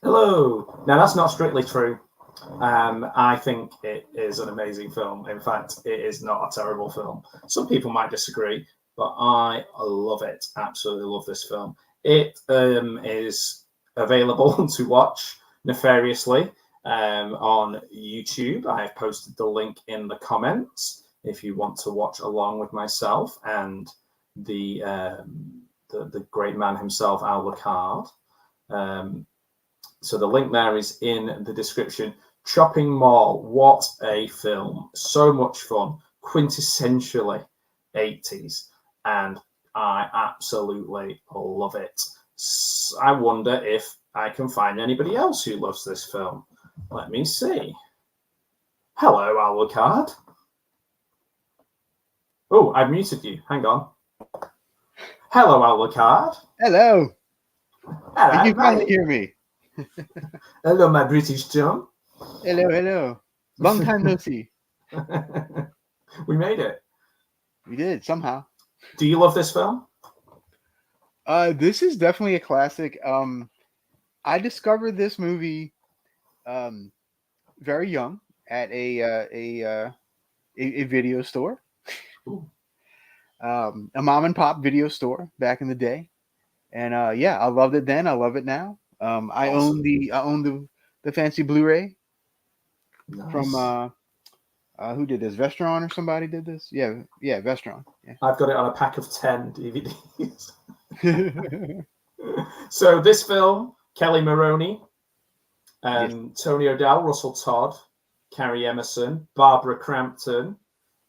Hello. Now that's not strictly true. I think it is an amazing film. In fact, it is not a terrible film. Some people might disagree, but I love it. Absolutely love this film. It is available to watch nefariously on YouTube. I have posted the link in the comments if you want to watch along with myself and the great man himself, Al Lacard. So the link there is in the description. Chopping Mall, what a film. So much fun, quintessentially 80s, and I absolutely love it. I wonder if I can find anybody else who loves this film. Let me see. Hello, Alucard. Oh, I've muted you. Hang on. Hello, Alucard. Hello. Hello, you finally hear me? Hello, my British chum. Hello. Long time no see. We made it. We did, somehow. Do you love this film? This is definitely a classic. I discovered this movie very young at a video store. A mom and pop video store back in the day. And yeah, I loved it then. I love it now. I own the fancy Blu-ray. Nice. From who did this? Vestron or somebody did this? Yeah, Vestron. Yeah. I've got it on a pack of 10 DVDs. So this film, Kelli Maroney, Tony O'Dell, Russell Todd, Carrie Emerson, Barbara Crampton,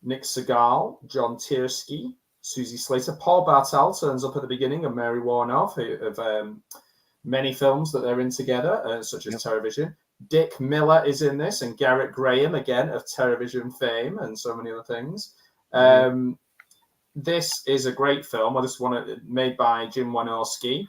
Nick Segal, John Tiersky, Susie Slater, Paul Bartel turns up at the beginning, of Mary Warnoff, of many films that they're in together, such as Terrorvision. Dick Miller is in this, and Garrett Graham, again, of Terrorvision fame, and so many other things. This is a great film. This one made by Jim Wynorski,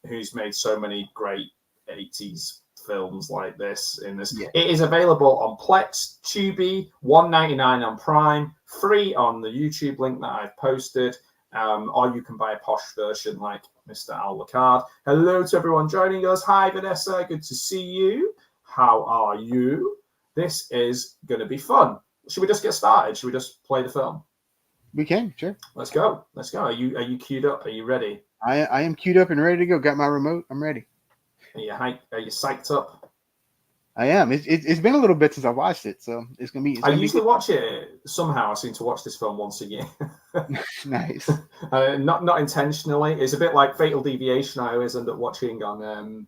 who's made so many great 80s films like this. It is available on Plex, Tubi, $1.99 on Prime, free on the YouTube link that I've posted, or you can buy a posh version like Mr. Al Lacard. Hello to everyone joining us. Hi, Vanessa. Good to see you. How are you? This is going to be fun. Should we just get started? Should we just play the film? We can, sure. Let's go. Are you queued up? Are you ready? I am queued up and ready to go. Got my remote. I'm ready. Are you psyched up? I am. It's been a little bit since I watched it, so it's gonna be. I usually watch it somehow. I seem to watch this film once a year. Nice. Not intentionally. It's a bit like Fatal Deviation. I always end up watching on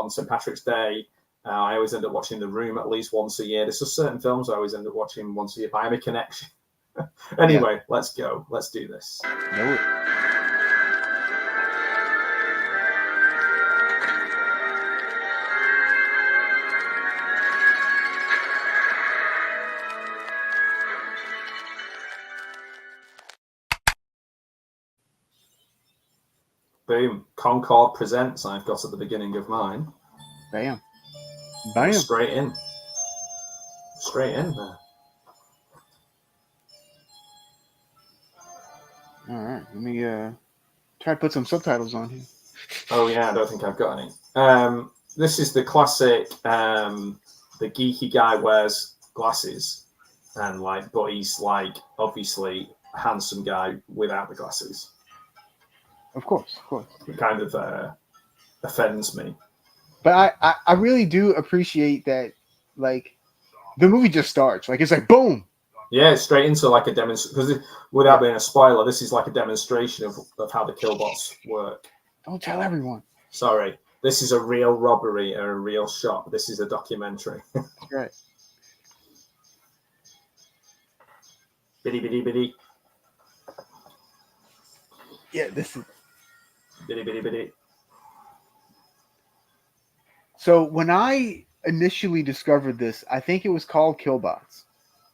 St. Patrick's Day. I always end up watching The Room at least once a year. There's just certain films I always end up watching once a year. But I'm a connection. Anyway, Let's go. Let's do this. No. Boom. Concord Presents, I've got at the beginning of mine. Bam. Straight in there. All right. Let me try to put some subtitles on here. Oh, yeah. I don't think I've got any. This is the classic, the geeky guy wears glasses but he's obviously a handsome guy without the glasses. Of course. It kind of offends me. But I really do appreciate that, the movie just starts. It's like, boom! Yeah, straight into a demonstration. Because without being a spoiler, this is like a demonstration of how the Killbots work. Don't tell everyone. Sorry. This is a real robbery or a real shop. This is a documentary. That's right. Biddy. Yeah, this is... Biddy. So when I initially discovered this, I think it was called Killbots.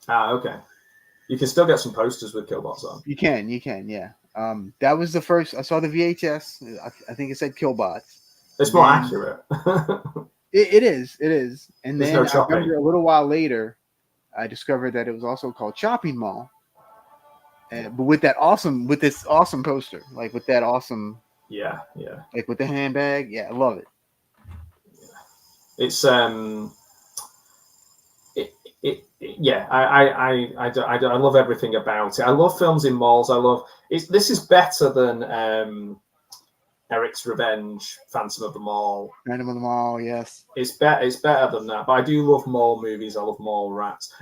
Okay. You can still get some posters with Killbots on. You can, yeah. That was the first. I saw the VHS. I think it said Killbots. It's more accurate. It is. And There's then no I remember a little while later, I discovered that it was also called Shopping Mall. But with this awesome poster, with that awesome. Yeah. With the handbag. Yeah, I love it. It's yeah. I love everything about it. I love films in malls. This is better than Eric's Revenge, Phantom of the Mall. Phantom of the Mall, yes. It's better than that. But I do love mall movies. I love mall rats.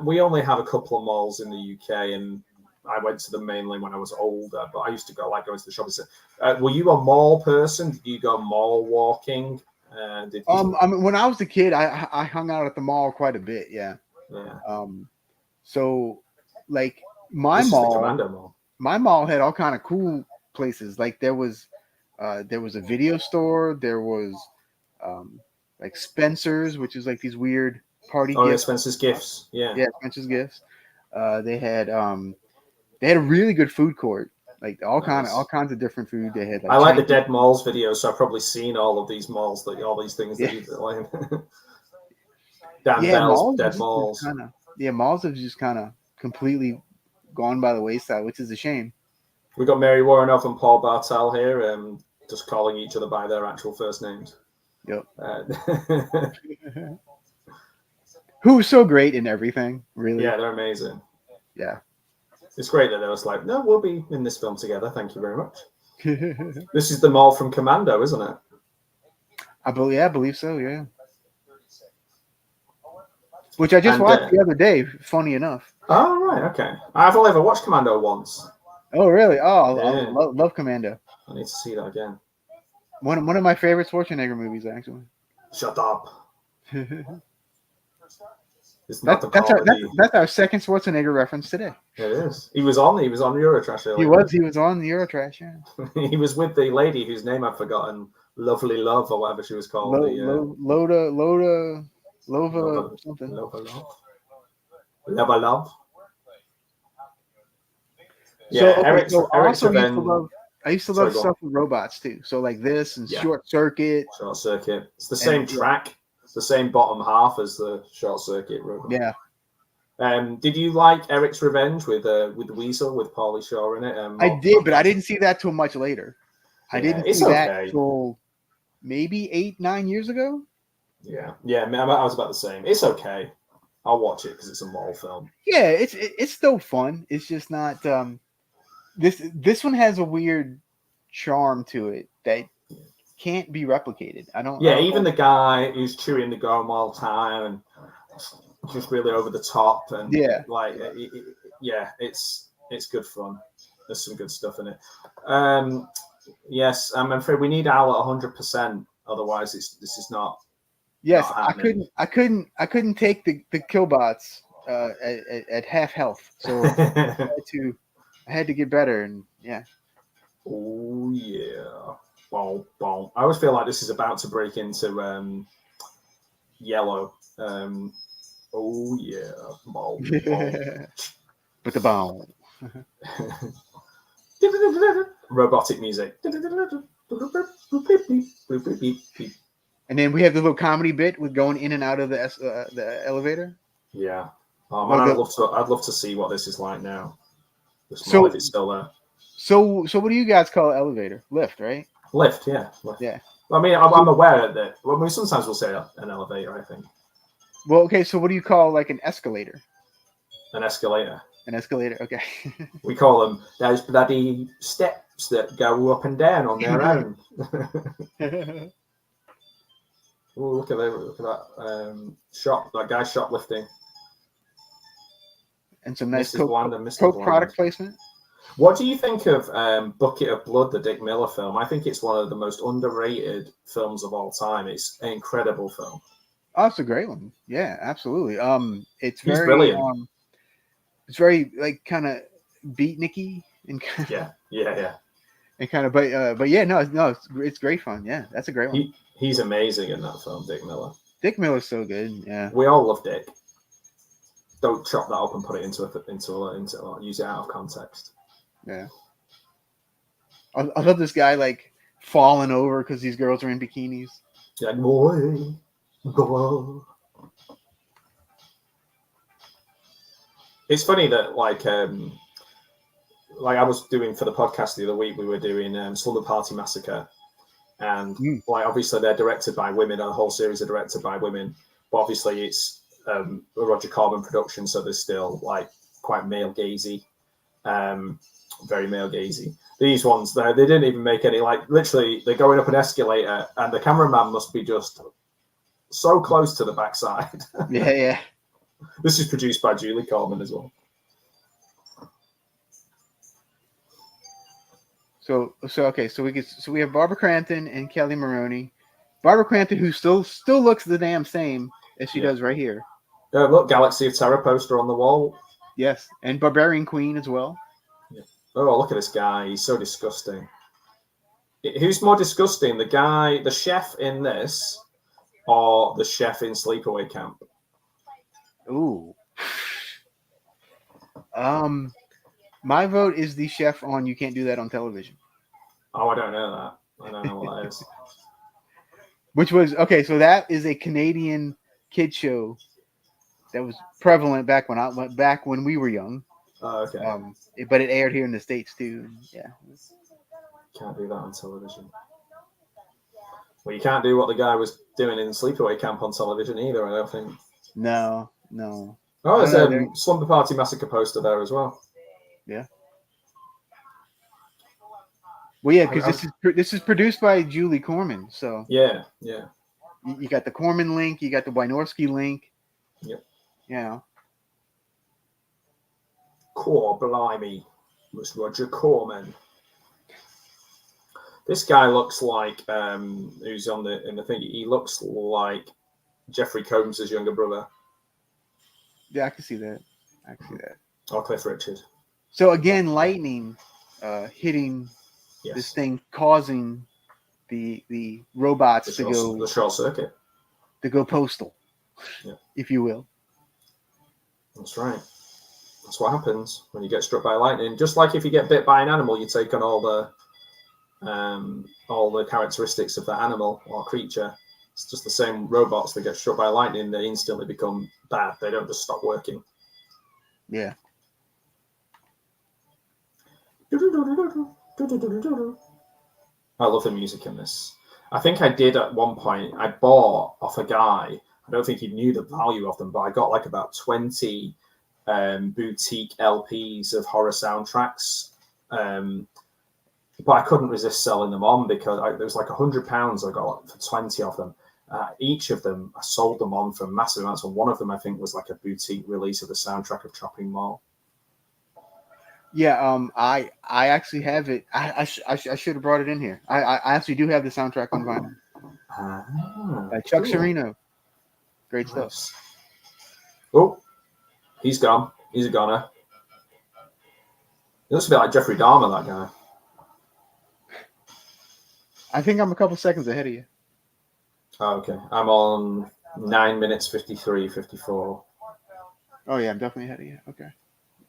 We only have a couple of malls in the UK, and I went to them mainly when I was older. But I used to going to the shopping center. Were you a mall person? Did you go mall walking? I mean, when I was a kid, I hung out at the mall quite a bit. Yeah. Yeah. So, like my mall had all kind of cool places. Like there was a video store. There was like Spencer's, which is like these weird party gifts. Yeah, Spencer's Gifts. Yeah. Yeah, Spencer's Gifts. They had a really good food court. Like all kinds of different food they had. Like I like the Dead Malls videos, so I've probably seen all of these malls all these things that you like. Bell's, Dead Malls. Malls have just kind of completely gone by the wayside, which is a shame. We got Mary Warrenoff and Paul Bartel here, just calling each other by their actual first names. Yep. Who's so great in everything, really? Yeah, they're amazing. Yeah. It's great that they was like, no, we'll be in this film together. Thank you very much. This is the mall from Commando, isn't it? I believe so. Yeah. Which I just watched the other day. Funny enough. Oh right, okay. I've only ever watched Commando once. Oh really? Oh, yeah. I love Commando. I need to see that again. One of my favorite Schwarzenegger movies, actually. Shut up. That's our second Schwarzenegger reference today. It is. He was on Eurotrash earlier. He was on the Eurotrash, yeah. He was with the lady whose name I've forgotten, Lovely Love or whatever she was called. Lova something. Lova Love. Yeah, so I used to love stuff with robots too. So like this and Short Circuit. Short Circuit. It's the same track. It's the same bottom half as the Short Circuit robot. Yeah. Did you like Eric's Revenge with Weasel with Pauly Shore in it? I did, but I didn't see that till much later. I didn't see that till maybe 8-9 years ago. Yeah. I was about the same. It's okay. I'll watch it because it's a mall film. Yeah, it's still fun. It's just not. This one has a weird charm to it that can't be replicated. Even the guy who's chewing the gum all the time and just really over the top and it's good fun. There's some good stuff in it. Yes, I'm afraid we need Al at 100%. Otherwise, this is not. Yes, not I couldn't take the Killbots at half health, so I had to get better, and yeah. Oh yeah. Boom, boom. I always feel like this is about to break into yellow. Oh yeah. Boom, boom. With the bone. Robotic music. And then we have the little comedy bit with going in and out of the elevator. Yeah. Oh man, I'd love to see what this is like now. So if it's still there. So what do you guys call elevator? Lift, right? Lift, yeah. Lift. Yeah. I mean, I'm aware that. Well, sometimes we'll say an elevator. I think. Well, okay. So what do you call like an escalator? An escalator. An escalator. Okay. We call them those bloody steps that go up and down on their own. Ooh, look at that shop. That guy shoplifting. And some nice Coke product placement. What do you think of Bucket of Blood, the Dick Miller film? I think it's one of the most underrated films of all time. It's an incredible film. Oh, it's a great one. Yeah, absolutely. He's brilliant. It's very like kind of beatniky and yeah. And kind of, but yeah, no, it's great fun. Yeah, that's a great one. He's amazing in that film, Dick Miller. Dick Miller's so good. Yeah, we all love Dick. Don't chop that up and put it into use it out of context. Yeah, I love this guy like falling over because these girls are in bikinis. Yeah, boy. It's funny that like I was doing for the podcast the other week, we were doing Slumber Party Massacre, and like obviously they're directed by women. The whole series are directed by women, but obviously it's a Roger Corman production, so they're still like quite male gazy, very male gazy. These ones, they didn't even make any, like literally they're going up an escalator, and the cameraman must be just so close to the backside. Yeah. This is produced by Julie Corman as well. So we have Barbara Crampton and Kelli Maroney. Barbara Crampton, who still looks the damn same as she does right here. Yeah, look, Galaxy of Terror poster on the wall. Yes, and Barbarian Queen as well. Yeah. Oh, look at this guy. He's so disgusting. Who's more disgusting, the chef in this, or the chef in Sleepaway Camp? Ooh. My vote is the chef on You Can't Do That on Television. Oh, I don't know that. I don't know what that is. Which was okay. So that is a Canadian kid show that was prevalent back when we were young. Oh, okay. But it aired here in the States too. Yeah. Can't do that on television. Well, you can't do what the guy was doing in Sleepaway Camp on television either, I don't think. No. Oh, there's a Slumber Party Massacre poster there as well. Yeah. Well, yeah, because this is produced by Julie Corman, so yeah. You got the Corman link, you got the Wynorski link. Yep. Yeah. Core blimey was Roger Corman. This guy looks like who's in the thing. He looks like Jeffrey Combs' younger brother. Yeah, I can see that. Or Cliff Richard. So again, lightning hitting this thing, causing the robots to go the short circuit, to go postal, if you will. That's right. That's what happens when you get struck by lightning. Just like if you get bit by an animal, you take on all the characteristics of that animal or creature. It's just the same. Robots that get struck by lightning, they instantly become bad. They don't just stop working. Yeah. I love the music in this. I think I did at one point. I bought off a guy. I don't think he knew the value of them, but I got like about 20 boutique LPs of horror soundtracks. But I couldn't resist selling them on because there was like £100 I got for 20 of them. Each of them, I sold them on for massive amounts. And one of them, I think, was like a boutique release of the soundtrack of Chopping Mall. Yeah, I actually have it. I should have brought it in here. I actually do have the soundtrack on vinyl. By Chuck Serino. Great stuff. Oh, he's gone. He's a goner. He looks a bit like Jeffrey Dahmer, that guy. I think I'm a couple seconds ahead of you. Oh, okay. I'm on 9 minutes 53, 54. Oh, yeah, I'm definitely ahead of you. Okay.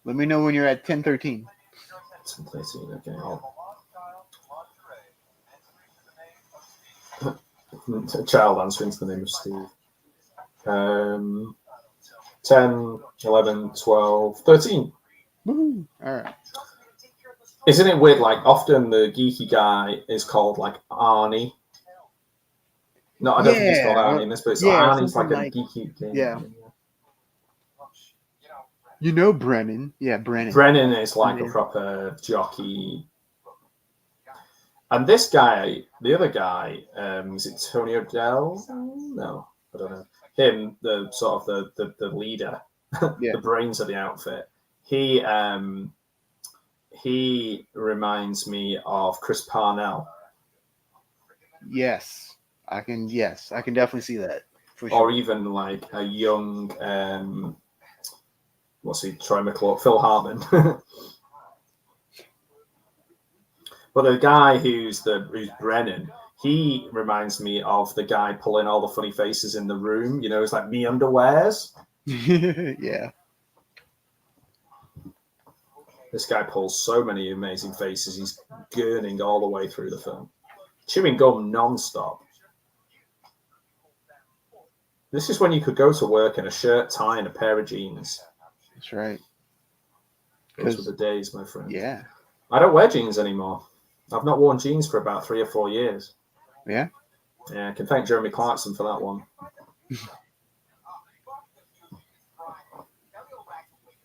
Let me know when you're at 10:13. 10:13, okay. A child answering to the name of Steve. 10, 11, 12, 13. Woo! All right. Isn't it weird? Like, often the geeky guy is called, like, Arnie. No, I don't think he's called Arnie in this, but it's Arnie's like a geeky game. Yeah. You know Brennan. Yeah, Brennan. Brennan is like a proper jockey. And this guy, the other guy, is it Tony O'Dell? No, I don't know. Him, the sort of the leader, the brains of the outfit. He reminds me of Chris Parnell. Yes, I can definitely see that. For sure. Or even like a young what's he? Troy McClure, Phil Hartman. But the guy who's Brennan, he reminds me of the guy pulling all the funny faces in the room. You know, it's like me underwears. Yeah. This guy pulls so many amazing faces. He's gurning all the way through the film, chewing gum non-stop. This is when you could go to work in a shirt, tie, and a pair of jeans. That's right. Those were the days, my friend. Yeah. I don't wear jeans anymore. I've not worn jeans for about 3 or 4 years. Yeah. Yeah, I can thank Jeremy Clarkson for that one.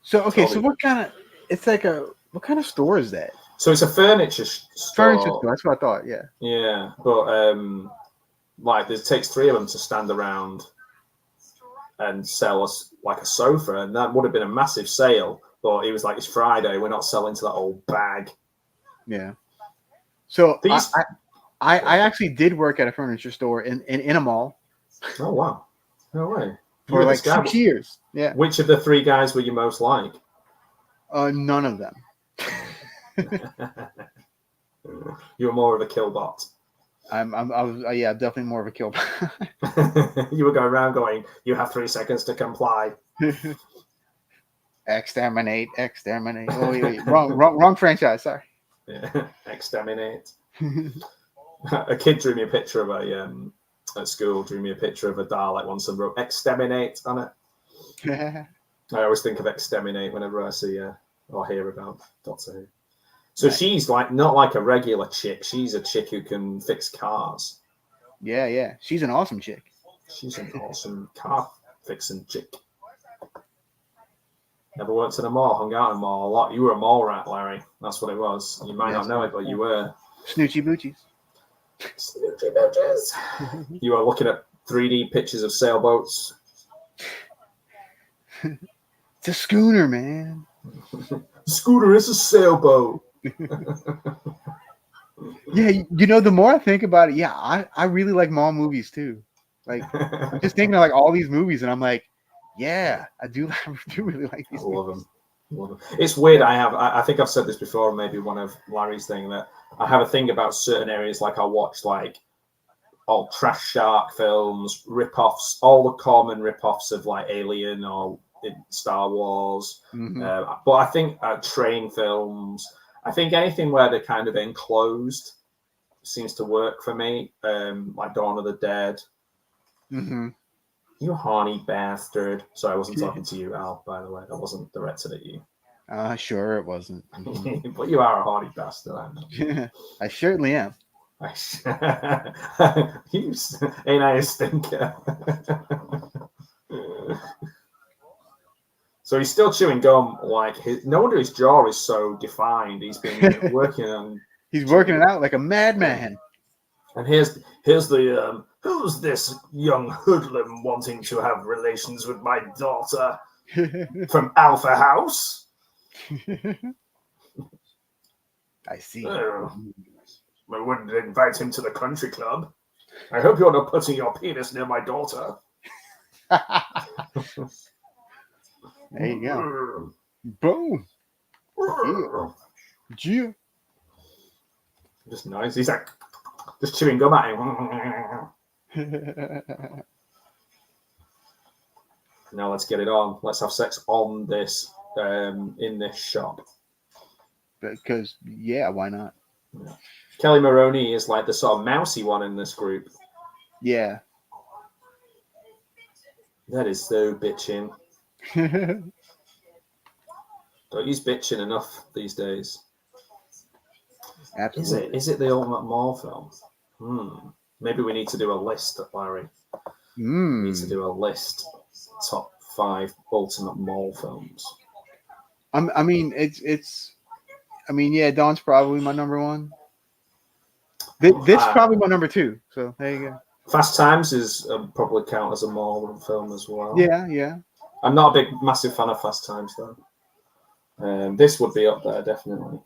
So okay, so what kind of store is that? So it's a furniture store. Furniture store. That's what I thought. Yeah. Yeah, but like it takes 3 of them to stand around and sell us like a sofa, and that would have been a massive sale. But it was like, it's Friday, we're not selling to that old bag. Yeah. So I actually did work at a furniture store in a mall. Oh wow! No way. For like 6 years. Yeah. Which of the 3 guys were you most like? None of them. You were more of a Killbot. I was definitely more of a Killbot. You were going around going, you have 3 seconds to comply. Exterminate. Oh, wait. Wrong franchise. Sorry. Yeah. Exterminate. A kid drew me a picture of at school. Drew me a picture of a Dalek once and wrote "exterminate" on it. I always think of exterminate whenever I see or hear about Doctor Who. So she's like not like a regular chick. She's a chick who can fix cars. Yeah. She's an awesome chick. She's an awesome car fixing chick. Never worked in a mall, hung out in a mall a lot. You were a mall rat, Larry. That's what it was. You might not know it, but you were. Snoochie boochies. Snoochie boochies. You were looking at 3D pictures of sailboats. It's a schooner, man. Scooter is a sailboat. Yeah, the more I think about it, I really like mall movies too. Like, I'm just thinking of like all these movies, and I'm like, yeah, I do really like these. I love them. It's weird. I think I've said this before, maybe one of Larry's thing, that I have a thing about certain areas. Like I watch like all trash shark films, rip-offs, all the common rip-offs of like Alien or Star Wars. Mm-hmm. But I think train films, I think anything where they're kind of enclosed seems to work for me. Like Dawn of the Dead. Mm-hmm. You horny bastard. Sorry, I wasn't talking to you, Al, by the way. I wasn't directed at you. Sure it wasn't. But you are a horny bastard, I know. I certainly am. Ain't I a stinker? So he's still chewing gum. No wonder his jaw is so defined. He's been working on. He's working it out like a madman. And here's the who's this young hoodlum wanting to have relations with my daughter from Alpha House? I see. I wouldn't invite him to the country club. I hope you're not putting your penis near my daughter. There you go. Boom. Yeah. Just nice. He's like just chewing gum at him. Now let's get it on. Let's have sex on this, in this shop. Because, yeah, why not? Yeah. Kelli Maroney is like the sort of mousy one in this group. Yeah. That is so bitching. Don't use bitching enough these days. Absolutely. Is it the ultimate mall film? Maybe we need to do a list, Larry. We need to do a list. Top 5 ultimate mall films. I mean, yeah, Dawn's probably my number 1. This probably my number 2. So there you go. Fast Times is probably count as a mall film as well. Yeah. I'm not a massive fan of Fast Times though. This would be up there definitely.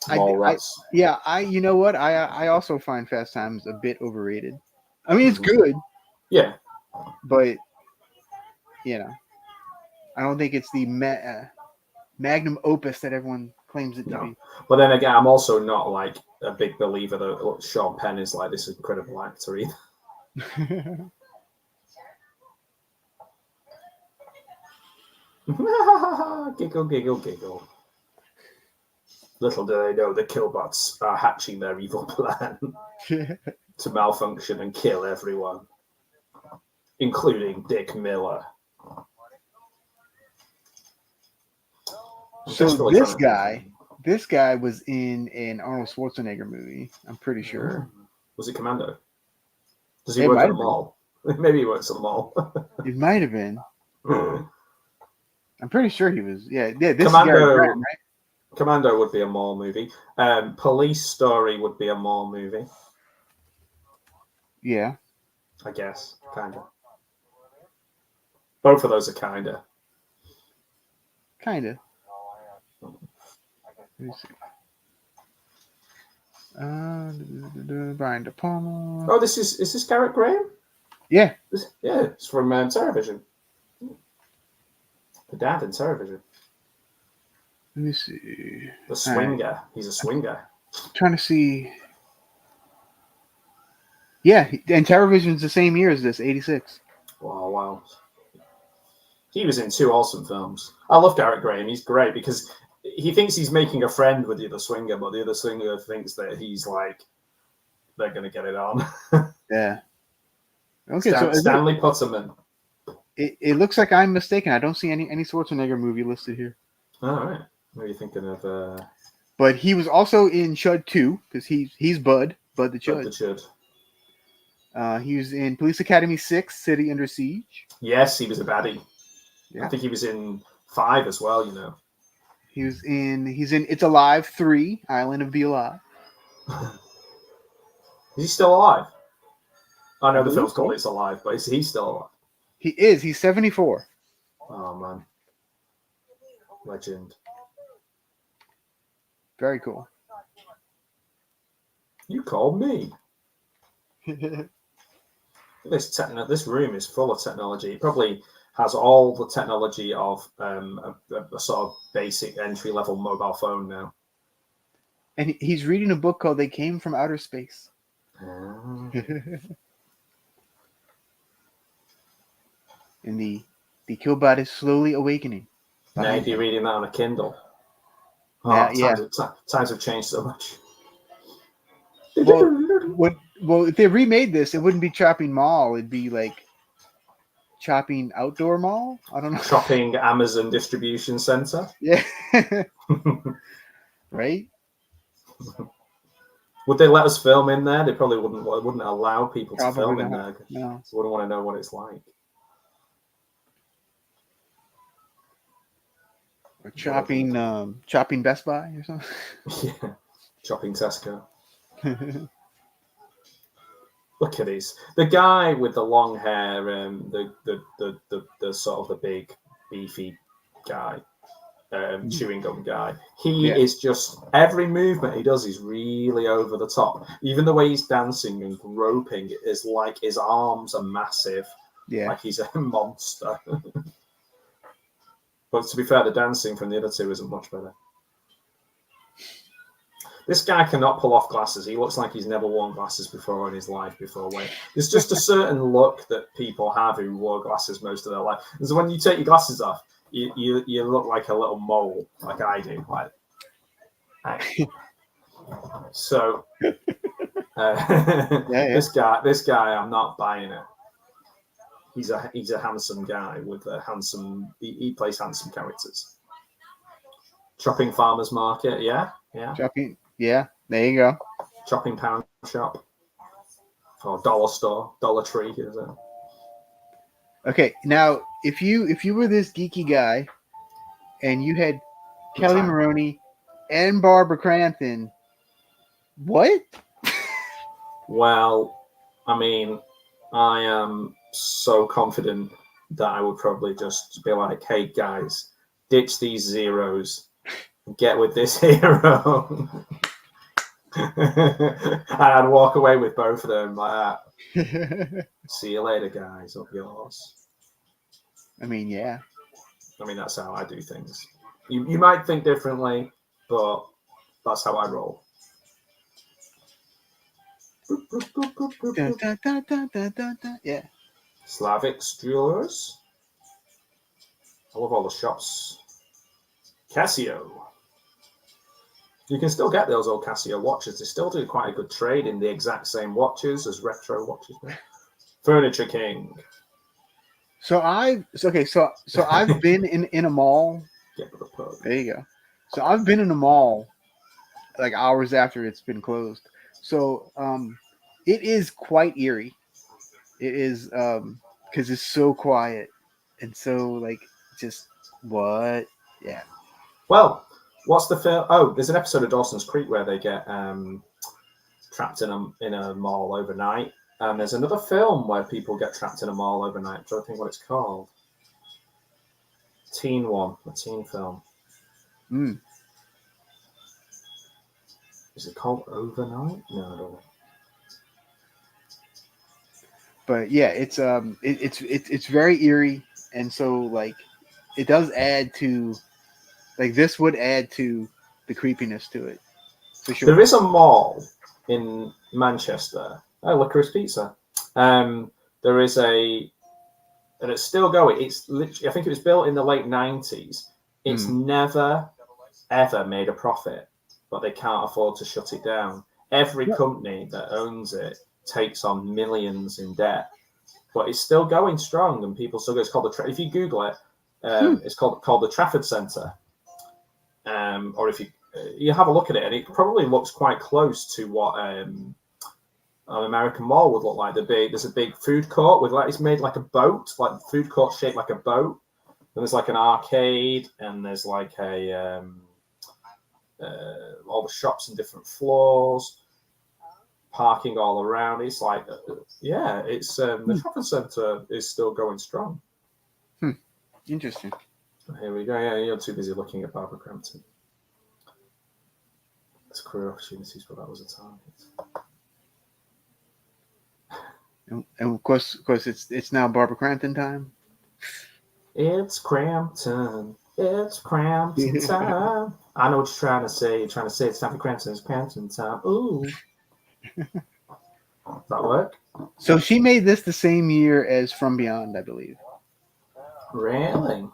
You know what? I also find Fast Times a bit overrated. I mean, it's good. Yeah. But, I don't think it's the magnum opus that everyone claims it to be. But then again, I'm also not like a big believer that Sean Penn is like this incredible actor either. Giggle, giggle, giggle. Little do they know the Killbots are hatching their evil plan to malfunction and kill everyone, including Dick Miller. So this guy was in an Arnold Schwarzenegger movie. I'm pretty sure. Was it Commando? Does he work at the mall? Maybe he works at the mall. It might have been. I'm pretty sure he was. Yeah. This Commando, is Gary Graham, right? Commando would be a mall movie. Police Story would be a mall movie. Yeah. I guess, kind of. Both of those are kind of. Kind of. Let me see. Brian De Palma. Oh, is this Garrett Graham? Yeah. It's from Terrorvision. The dad in Terrorvision. Let me see. The swinger. Right. He's a swinger. I'm trying to see. Yeah, and Terrorvision's the same year as this, 86. Wow. He was in 2 awesome films. I love Garrett Graham. He's great because he thinks he's making a friend with the other swinger, but the other swinger thinks that he's like, they're going to get it on. Yeah. Okay, Stanley Putterman. It looks like I'm mistaken. I don't see any Schwarzenegger movie listed here. All right. What are you thinking of? But he was also in Chud 2 because he's Bud the Chud. He was in Police Academy 6, City Under Siege. Yes, he was a baddie. Yeah. I think he was in 5 as well, you know. He's in It's Alive 3, Island of the Alive. Is he still alive? I know the film's called It's Alive, but is he still alive? He is. He's 74. Oh, man. Legend. Very cool. You called me. This room is full of technology. It probably has all the technology of a sort of basic entry-level mobile phone now. And he's reading a book called They Came from Outer Space. And the Killbot is slowly awakening. Now you'd be reading that on a Kindle. Times have changed so much. Well, if they remade this, it wouldn't be Chopping Mall. It'd be like Chopping Outdoor Mall. I don't know. Chopping Amazon Distribution Center. Yeah. Right. Would they let us film in there? They probably wouldn't allow people to film in there. No. They wouldn't want to know what it's like. Or chopping Best Buy or something. Yeah, chopping Tesco. Look at these. The guy with the long hair, the sort of the big beefy guy, chewing gum guy. He is just, every movement he does is really over the top. Even the way he's dancing and groping is like his arms are massive. Yeah, like he's a monster. But to be fair, the dancing from the other two isn't much better. This guy cannot pull off glasses. He looks like he's never worn glasses before in his life before. There's just a certain look that people have who wore glasses most of their life. And so when you take your glasses off, you look like a little mole, like I do. So this guy, I'm not buying it. He's a handsome guy with a handsome. He plays handsome characters. Chopping Farmers Market, yeah. Chopping, yeah. There you go. Chopping Pound Shop, or Dollar Store, Dollar Tree, is it? Okay, now if you were this geeky guy, and you had Kelli Maroney and Barbara Crampton, what? Well, I mean, I am so confident that I would probably just be like, hey guys, ditch these zeros, get with this hero. And I'd walk away with both of them like that. See you later, guys, up yours. I mean, yeah. I mean, that's how I do things. You might think differently, but that's how I roll. Yeah. Slavik's Jewelers. I love all the shops. Casio. You can still get those old Casio watches. They still do quite a good trade in the exact same watches as retro watches. Furniture King. So I've been in a mall. Get to the pub. There you go. So I've been in a mall like hours after it's been closed. So it is quite eerie. It is because it's so quiet and so like just what? Yeah. Well, what's the film? Oh, there's an episode of Dawson's Creek where they get trapped in a mall overnight. And there's another film where people get trapped in a mall overnight. I'm trying to think what it's called. A teen film. Mm. Is it called Overnight? No, I don't know. But yeah, it's very eerie, and so like it does add to like this would add to the creepiness to it for sure. There is a mall in Manchester. Oh, Licorice Pizza. There is and it's still going. It's literally, I think it was built in the late 90s. It's never ever made a profit, but they can't afford to shut it down. Every company that owns it takes on millions in debt, but it's still going strong, and people still go. It's called if you Google it, it's called the Trafford Centre, or if you have a look at it, and it probably looks quite close to what an American mall would look like. There's a big food court with it's made like a boat, like the food court shaped like a boat. And there's like an arcade, and there's like all the shops in different floors, parking all around. It's like, it's the Trafford Centre is still going strong. Interesting. Here we go. Yeah, you're too busy looking at Barbara Crampton. There's career opportunities, but that was a target. And of course, it's now Barbara Crampton time. It's Crampton. It's Crampton time. I know what you're trying to say. You're trying to say it's time for Crampton. It's Crampton time. Ooh. Does that work? So she made this the same year as From Beyond, I believe. Really?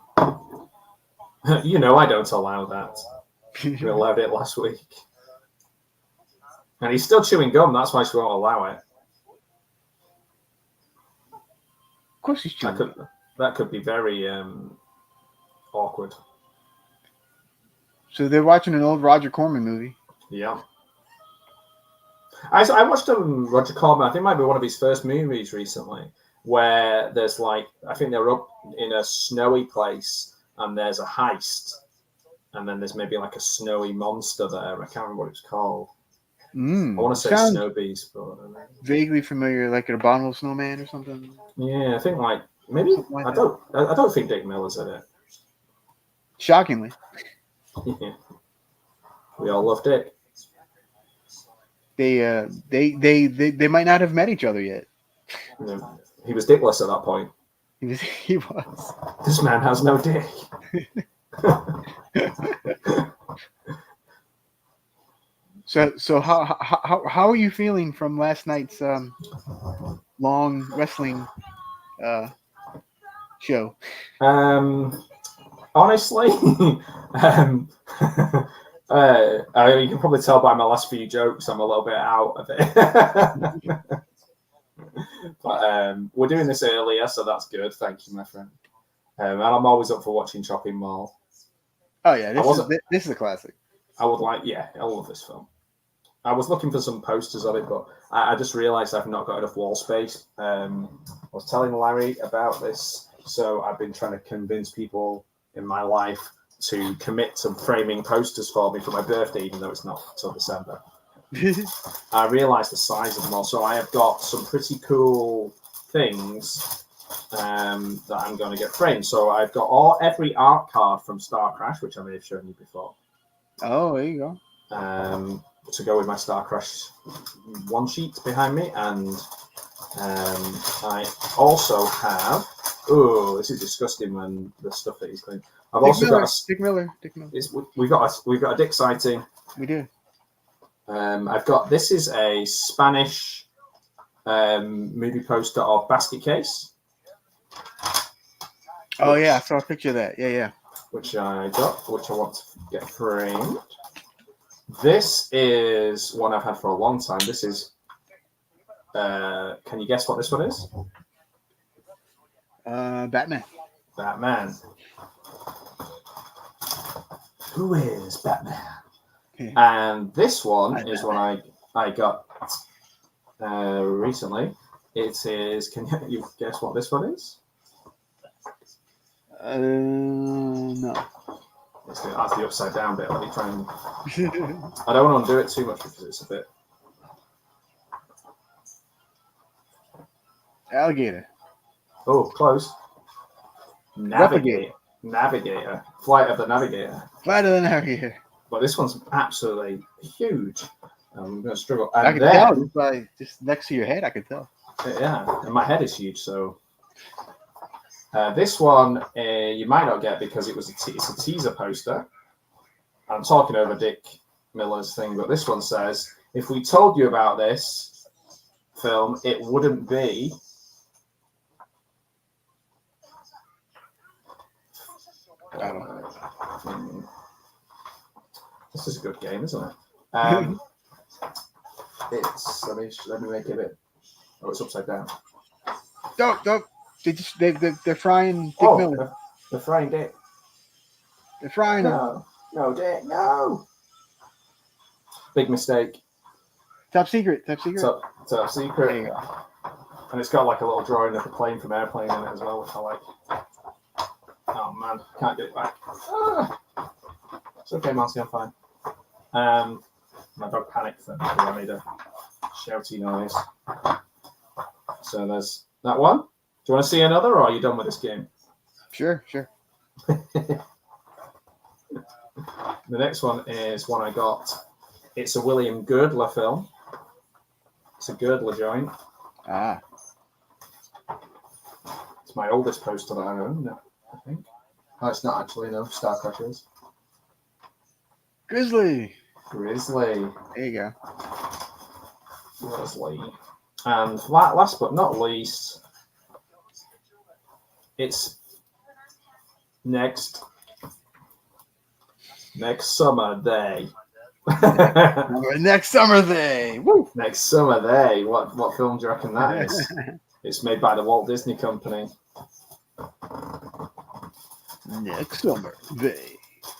You know I don't allow that. We allowed it last week. And he's still chewing gum. That's why she won't allow it. Of course he's chewing. That could be very awkward. So they're watching an old Roger Corman movie. Yeah. I watched Roger Corman. I think it might be one of his first movies recently, where there's like, I think they're up in a snowy place and there's a heist, and then there's maybe like a snowy monster there. I can't remember what it's called. I want to say Snow Beast, but I don't know. Vaguely familiar, like an abominable snowman or something. Yeah, I think like maybe I don't think Dick Miller's in it. Shockingly. Yeah. We all love Dick. They might not have met each other yet. No, he was dickless at that point. He was. This man has no dick. So how are you feeling from last night's long wrestling show? Honestly, you can probably tell by my last few jokes I'm a little bit out of it. But we're doing this earlier, so that's good. Thank you, my friend. And I'm always up for watching Chopping Mall. Oh yeah, this is a classic. I love this film. I was looking for some posters of it, but I just realised I've not got enough wall space. I was telling Larry about this, so I've been trying to convince people in my life to commit to framing posters for me for my birthday, even though it's not until December. I realised the size of them all, so I have got some pretty cool things that I'm going to get framed. So I've got every art card from Star Crash, which I may have shown you before. Oh, there you go. To go with my Star Crash one sheet behind me, and I also have. Oh, this is disgusting when the stuff that he's cleaning. I've also got Dick Miller. We've got a Dick sighting. We do. I've got this is a Spanish movie poster of Basket Case. Oh yeah, I saw a picture of that. Yeah. Which I want to get framed. This is one I've had for a long time. This is. Can you guess what this one is? Batman. Batman. Who is Batman? Okay. And this one is one I got recently. It is. Can you guess what this one is? No. That's the upside down bit. Let me try and. I don't want to undo it too much because it's a bit. Alligator. Oh, close. Navigator. Flight of the Navigator. Flight of the Navigator. But this one's absolutely huge. I'm going to struggle. I can tell. It's like just next to your head. I can tell. Yeah, and my head is huge. So this one you might not get because it's a teaser poster. I'm talking over Dick Miller's thing, but this one says, "If we told you about this film, it wouldn't be." This is a good game, isn't it? It's let me make it a bit. Oh, it's upside down. Don't. They're frying Dick Miller. They're frying Dick. They're frying him. No, Dick, no. Big mistake. Top secret. Top secret. Top secret. There you go. And it's got like a little drawing of the plane from Airplane in it as well, which I like. Oh man, can't get it back. It's okay, Marcy, I'm fine. My dog panicked then because I made a shouty noise. So there's that one. Do you want to see another, or are you done with this game? Sure. The next one is one I got. It's a William Girdler film. It's a Girdler joint. Ah. It's my oldest poster that I own, I think. Oh, it's not actually, no. Star Crushers. Grizzly. There you go. Grizzly. And last but not least, it's next summer day. Next summer day. Woo! Next summer day. What film do you reckon that is? It's made by the Walt Disney Company. Next summer day.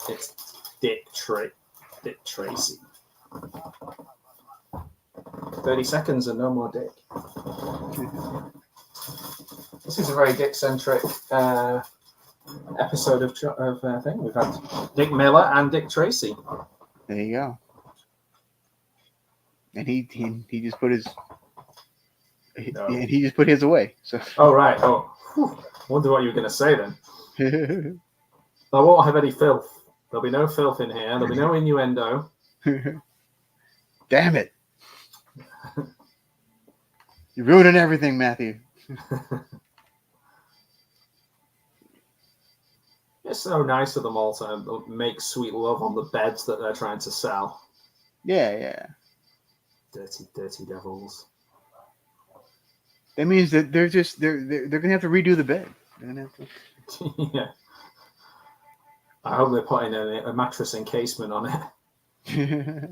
It's Dick Tracy. 30 seconds and no more Dick. This is a very Dick-centric episode of thing. We've had Dick Miller and Dick Tracy. There you go. And he just put his he just put his away. So. Oh right. Oh, whew. Wonder what you were going to say then. I won't have any filth. There'll be no filth in here. There'll be no innuendo. Damn it! You're ruining everything, Matthew. It's so nice of them all to make sweet love on the beds that they're trying to sell. Yeah. Dirty devils. That means that they're gonna have to redo the bed. They're gonna have to... Yeah. I hope they're putting a mattress encasement on it.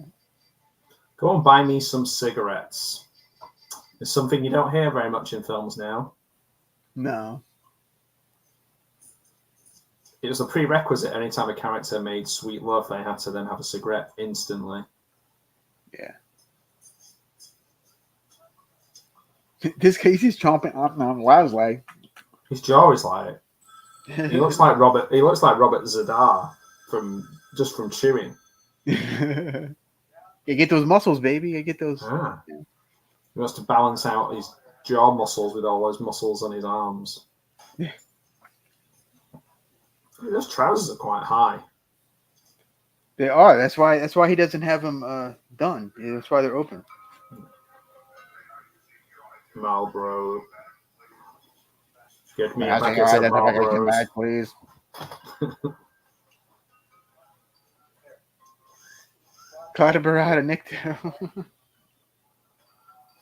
Go and buy me some cigarettes. It's something you don't hear very much in films now. No. It was a prerequisite. Anytime a character made sweet love, they had to then have a cigarette instantly. Yeah. This case he's chomping on Wow's leg. His jaw is like. He looks like Robert Zadar from chewing. You get those muscles, baby. You get those. Ah. He wants to balance out his jaw muscles with all those muscles on his arms. Yeah. Those trousers are quite high. They are. That's why he doesn't have them done. That's why they're open. Marlboro. Get me a packet of Marlboros. Please. Claudia Barada Nicto.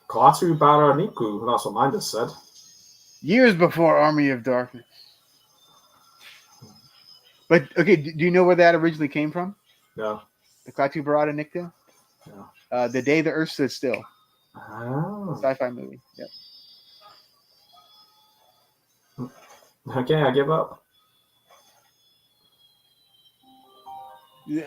Klaatu Baraniku. That's what mine just said. Years before Army of Darkness. But okay, do you know where that originally came from? No. The Klaatu Barada Nicto? No. The Day the Earth Stood Still. Oh. Sci-fi movie. Yep. Okay, I give up. Yeah.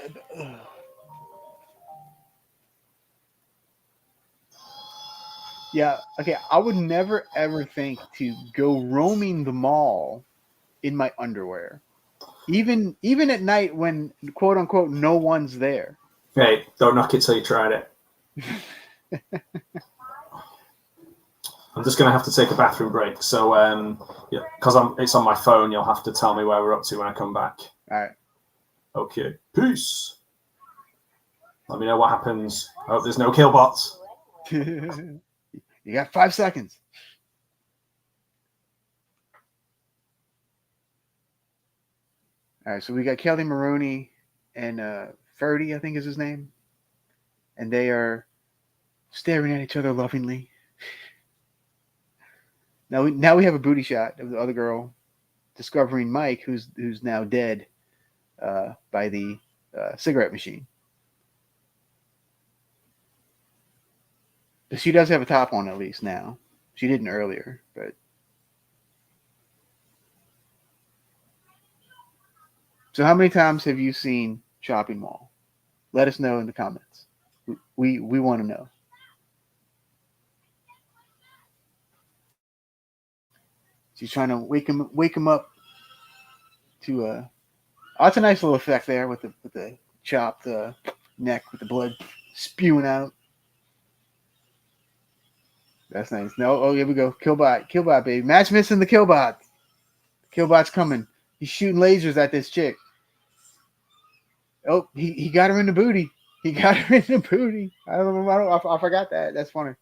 Yeah. Okay. I would never ever think to go roaming the mall in my underwear, even at night when quote unquote no one's there. Hey, don't knock it till you tried it. I'm just gonna have to take a bathroom break. So yeah, because it's on my phone. You'll have to tell me where we're up to when I come back. All right. Okay. Peace. Let me know what happens. I hope there's no killbots. You got 5 seconds. All right, so we got Kelli, Maroney, and Ferdy, I think is his name, and they are staring at each other lovingly. Now we have a booty shot of the other girl discovering Mike, who's now dead by the cigarette machine. But she does have a top on at least now. She didn't earlier, but. So how many times have you seen Shopping Mall? Let us know in the comments. We want to know. She's trying to wake him up to oh, that's a nice little effect there with the chopped neck with the blood spewing out. That's nice. No, oh here we go. Killbot, baby. Match missing the Killbot. Killbot's coming. He's shooting lasers at this chick. Oh, he got her in the booty. He got her in the booty. I forgot that. That's funny.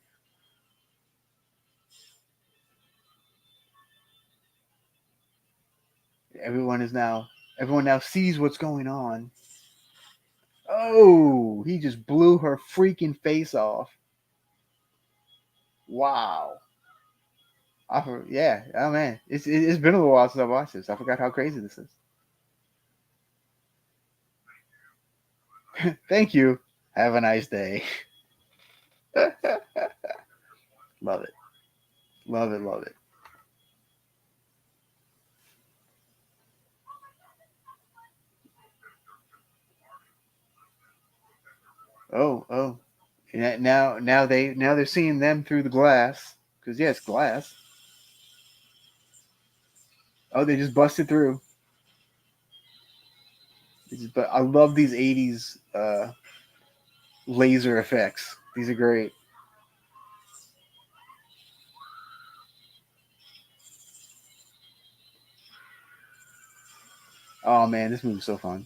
Everyone now sees what's going on. Oh, he just blew her freaking face off. Wow. Yeah. Oh man, it's been a little while since I watched this. I forgot how crazy this is. Thank you. Have a nice day. Love it. Love it. Love it. Oh. Now they're seeing them through the glass. Because yeah, it's glass. Oh, they just busted through. But I love these 80s laser effects. These are great. Oh man, this movie's so fun.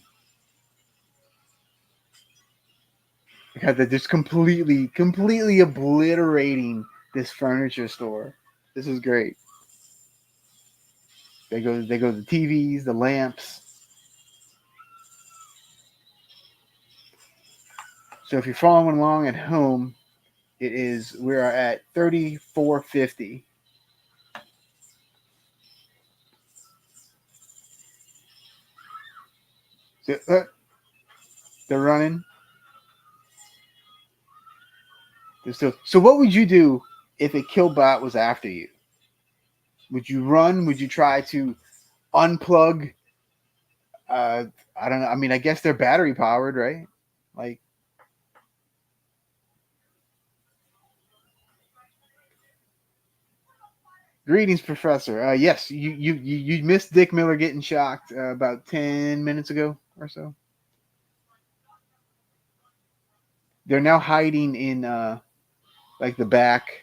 Because they're just completely obliterating this furniture store. This is great. They go the TVs, the lamps. So if you're following along at home, we are at 3450. So, they're running. So what would you do if a killbot was after you? Would you run? Would you try to unplug? I don't know. I mean, I guess they're battery powered, right? Like, greetings, Professor. Yes, you missed Dick Miller getting shocked about 10 minutes ago or so. They're now hiding in like the back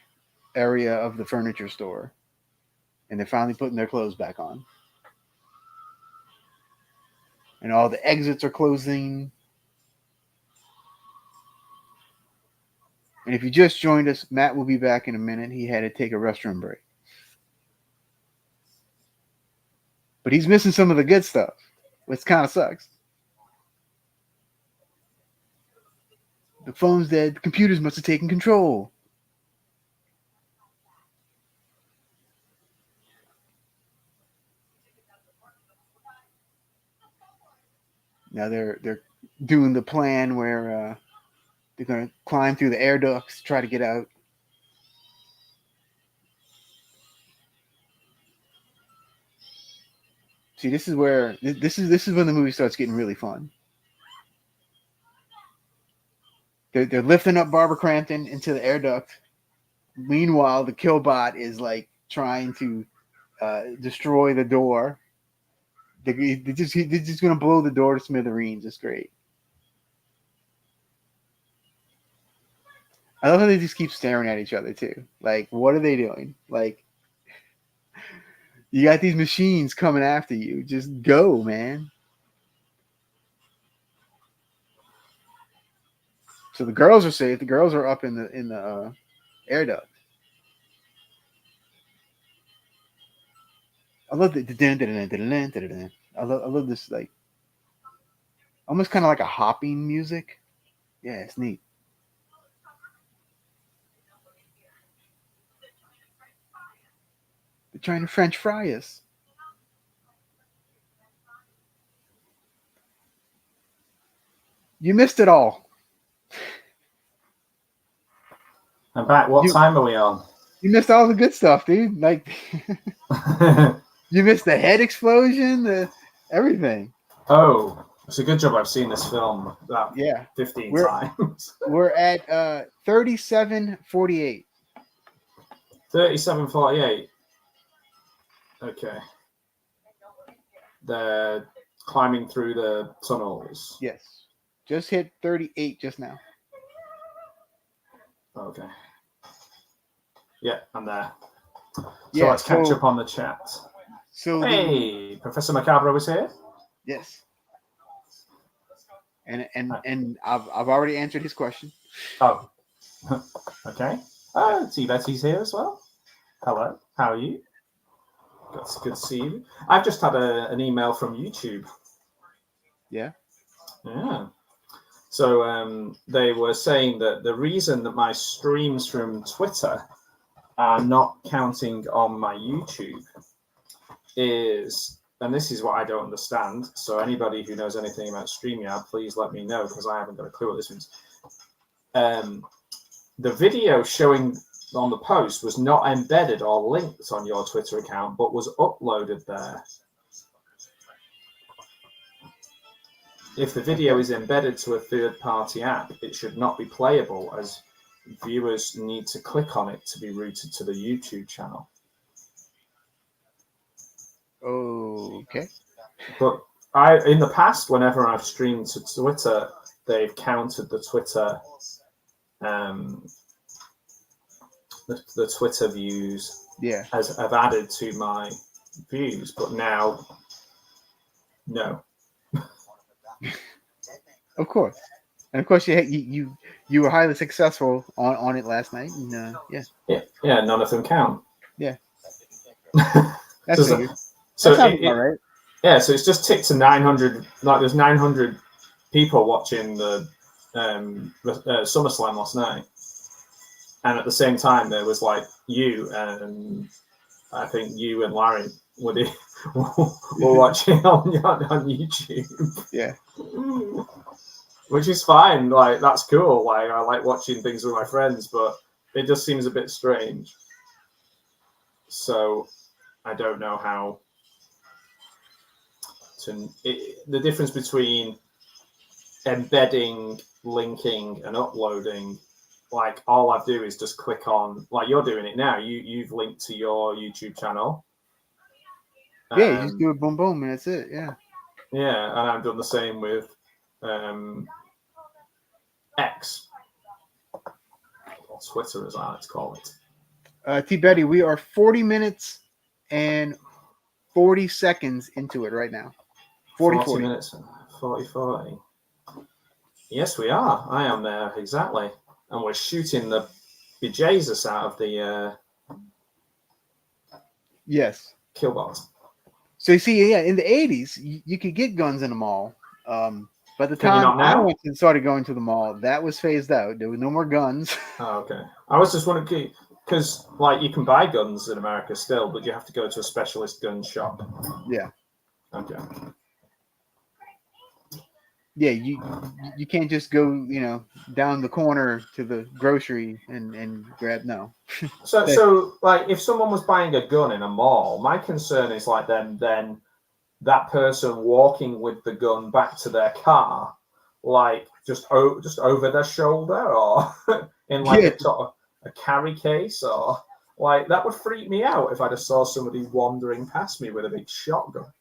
area of the furniture store, and they're finally putting their clothes back on. And all the exits are closing. And if you just joined us, Matt will be back in a minute. He had to take a restroom break. But he's missing some of the good stuff, which kind of sucks. The phone's dead. The computers must have taken control. Now they're doing the plan where they're going to climb through the air ducts to try to get out. See, this is where this is when the movie starts getting really fun. They're lifting up Barbara Crampton into the air duct Meanwhile, the Killbot is like trying to destroy the door. They're just gonna blow the door to smithereens. It's great. I love how they just keep staring at each other too. Like, what are they doing? Like, you got these machines coming after you. Just go, man. So the girls are safe. The girls are up in the air duct. I love the I love this, like, almost kind of like a hopping music. Yeah, it's neat. They're trying to French fry us. You missed it all. I'm back. What time are we on? You missed all the good stuff, dude. Like, you missed the head explosion, everything. Oh, it's a good job I've seen this film about 15 times. We're at 37:48. 37:48. Okay. They're climbing through the tunnels. Yes. Just hit 38 just now. Okay. Yeah, I'm there. So let's catch up on the chat. So hey, Professor Macabre was here. Yes. And I've already answered his question. Oh. Okay. See Betty's here as well. Hello. How are you? That's good to see you. I've just had an email from YouTube. Yeah. Yeah. So they were saying that the reason that my streams from Twitter are not counting on my YouTube is, and this is what I don't understand. So anybody who knows anything about StreamYard, please let me know, because I haven't got a clue what this means. The video showing on the post was not embedded or linked on your Twitter account, but was uploaded there. If the video is embedded to a third-party app, it should not be playable, as viewers need to click on it to be routed to the YouTube channel. Okay. But in the past, whenever I've streamed to Twitter, they've counted the Twitter, the Twitter views, as I've added to my views. But now, no. Of course. And of course, you were highly successful on it last night. And, yeah, none of them count. Yeah. That's so right. Yeah, so it's just ticked to 900. Like, there's 900 people watching the SummerSlam last night, and at the same time there was like you and I think you and Larry were watching on YouTube. Yeah. Which is fine. Like, that's cool. Like, I like watching things with my friends, but it just seems a bit strange. So I don't know how to. The difference between embedding, linking, and uploading. Like, all I do is just click on. Like, you're doing it now. You've linked to your YouTube channel. Yeah, you just do it, boom, boom, and that's it. Yeah. Yeah, and I've done the same with X, or Twitter, as I like to call it. T. Betty, we are 40 minutes and 40 seconds into it right now. 40 minutes, 40. Yes, we are. I am there, exactly. And we're shooting the bejesus out of the Killbots. So you see, in the 80s, you could get guns in the mall. By the time I went and started going to the mall, that was phased out. There were no more guns. Oh, okay. I was just wondering, because like, you can buy guns in America still, but you have to go to a specialist gun shop. Yeah. Okay. Yeah, you can't just go, down the corner to the grocery and grab. No. So like, if someone was buying a gun in a mall, my concern is like then that person walking with the gun back to their car, like just over their shoulder, or in like a a carry case, or like that would freak me out if I just saw somebody wandering past me with a big shotgun.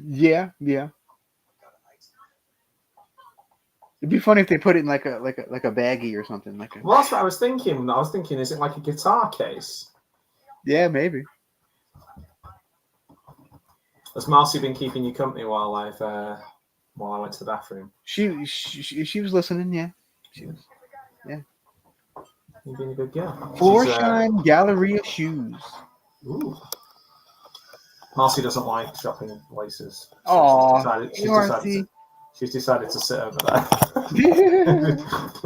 Yeah. It'd be funny if they put it in like a baggie or something. Well, that's what I was thinking. I was thinking, is it like a guitar case? Yeah, maybe. Has Marcy been keeping you company while I went to the bathroom? She was listening. Yeah, she was. Yeah. You've been a good girl. Florsheim Galleria shoes. Ooh. Marcy doesn't like shopping places. Oh, she's decided to sit over there.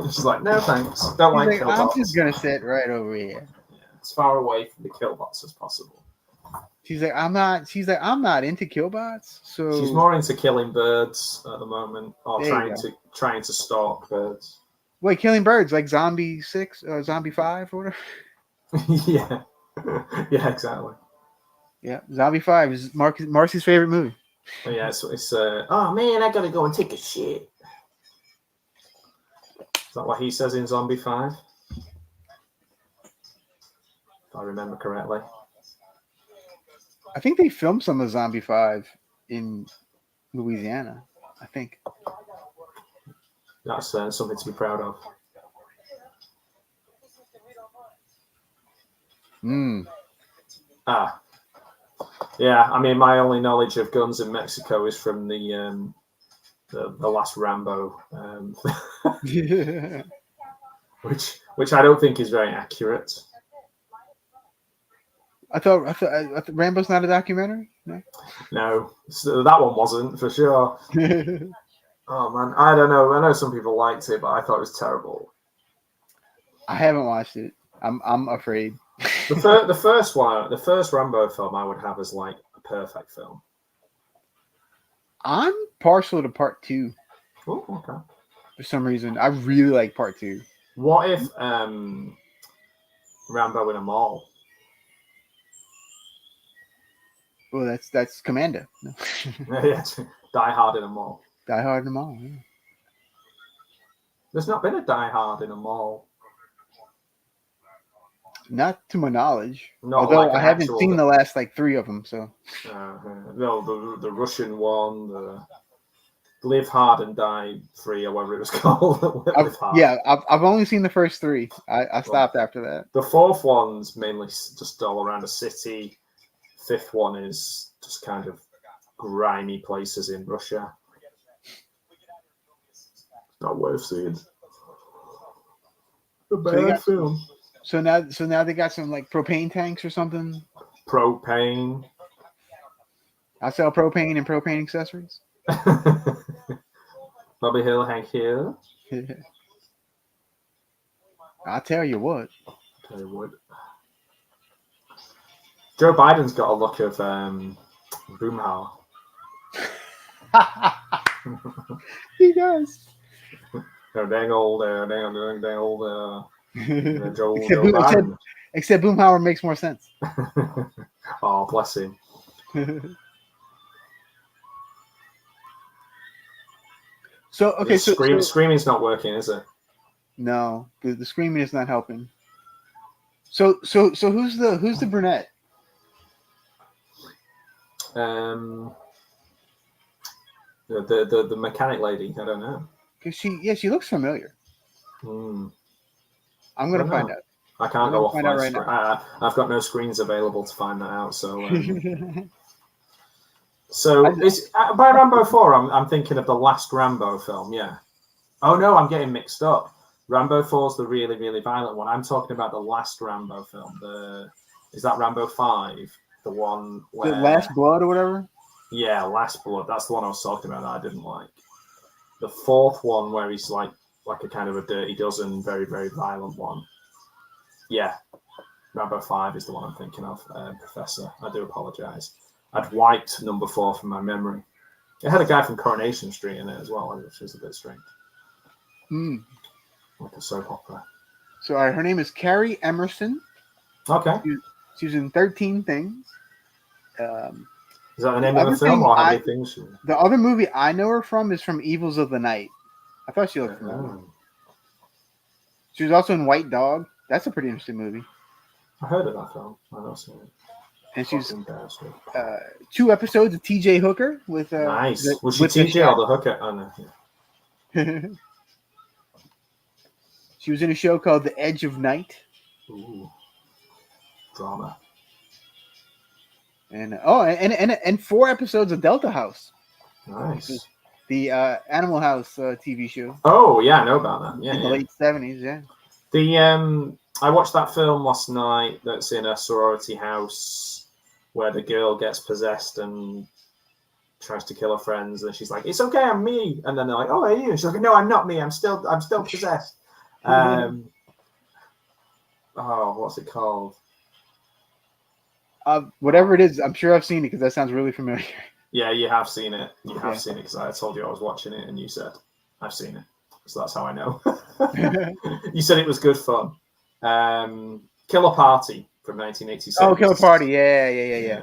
She's like, no thanks. Don't like Killbots. I'm just gonna sit right over here. Yeah, as far away from the Killbots as possible. She's like, I'm not into Killbots. So she's more into killing birds at the moment, or trying to stalk birds. Wait, killing birds like Zombie 6, Zombie 5, or whatever. yeah, exactly. Yeah, Zombie 5 is Marcy's favorite movie. Oh, yeah, it's oh man, I gotta go and take a shit. Is that what he says in Zombie 5? If I remember correctly. I think they filmed some of Zombie 5 in Louisiana. I think. That's something to be proud of. Yeah. I mean, my only knowledge of guns in Mexico is from the last Rambo, which I don't think is very accurate. I thought Rambo's not a documentary. No, that one wasn't for sure. Oh man, I don't know. I know some people liked it, but I thought it was terrible. I haven't watched it. I'm afraid. The first Rambo film, I would have as like a perfect film. I'm partial to part 2. Oh, okay. For some reason, I really like part 2. What if Rambo in a mall? Well, that's Commando. No. Yeah, Die Hard in a mall. Die Hard in a mall. Yeah. There's not been a Die Hard in a mall. Not to my knowledge. Not although like I haven't seen the last like 3 of them. So. No, the Russian one, the Live Hard and Die Free, or whatever it was called. I've only seen the first 3. I stopped after that. The 4th one's mainly just all around a city. 5th one is just kind of grimy places in Russia. Not worth seeing. A bad film. So now they got some like propane tanks or something. Propane. I sell propane and propane accessories. Bobby Hill, Hank here. I'll tell you what. Joe Biden's got a look of Boomhauer. He does. Dang old Joe Biden. Except Boomhauer makes more sense. Oh, bless him. So okay, screaming's not working, is it? No, the screaming is not helping. So who's the brunette? The mechanic lady. I don't know. Cause she looks familiar. I'm gonna find out. I can't go off my screen. Right, I've got no screens available to find that out. So, by Rambo 4, I'm thinking of the last Rambo film. Yeah. Oh no, I'm getting mixed up. Rambo 4 is the really, really violent one. I'm talking about the last Rambo film. Is that Rambo 5? The one where... The Last Blood or whatever? Yeah, Last Blood. That's the one I was talking about that I didn't like. The 4th one where he's like a kind of a Dirty Dozen, very, very violent one. Yeah. Rambo 5 is the one I'm thinking of, Professor. I do apologise. I'd wiped number 4 from my memory. It had a guy from Coronation Street in it as well, which is a bit strange. Like a soap opera. So her name is Carrie Emerson. Okay. She was in 13 Things. Is that the name of the film, or how many things? The other movie I know her from is from Evils of the Night. I thought she looked familiar. She was also in White Dog. That's a pretty interesting movie. I heard of that film. I don't see it. And she's 2 episodes of T.J. Hooker with nice. Was she T.J. or the hooker? Oh no. Yeah. She was in a show called The Edge of Night. Ooh. Drama. And 4 episodes of Delta House. Nice. The Animal House TV show. Oh yeah, I know about that. Yeah, in the late 70s. Yeah. The I watched that film last night. That's in a sorority house where the girl gets possessed and tries to kill her friends, and she's like, "It's okay, I'm me." And then they're like, "Oh, are you?" And she's like, "No, I'm not me. I'm still possessed." What's it called? Whatever it is, I'm sure I've seen it because that sounds really familiar. Yeah, you have seen it. You have seen it because I told you I was watching it, and you said I've seen it. So that's how I know. You said it was good fun. Killer Party from 1986. Oh, Killer Party. Yeah.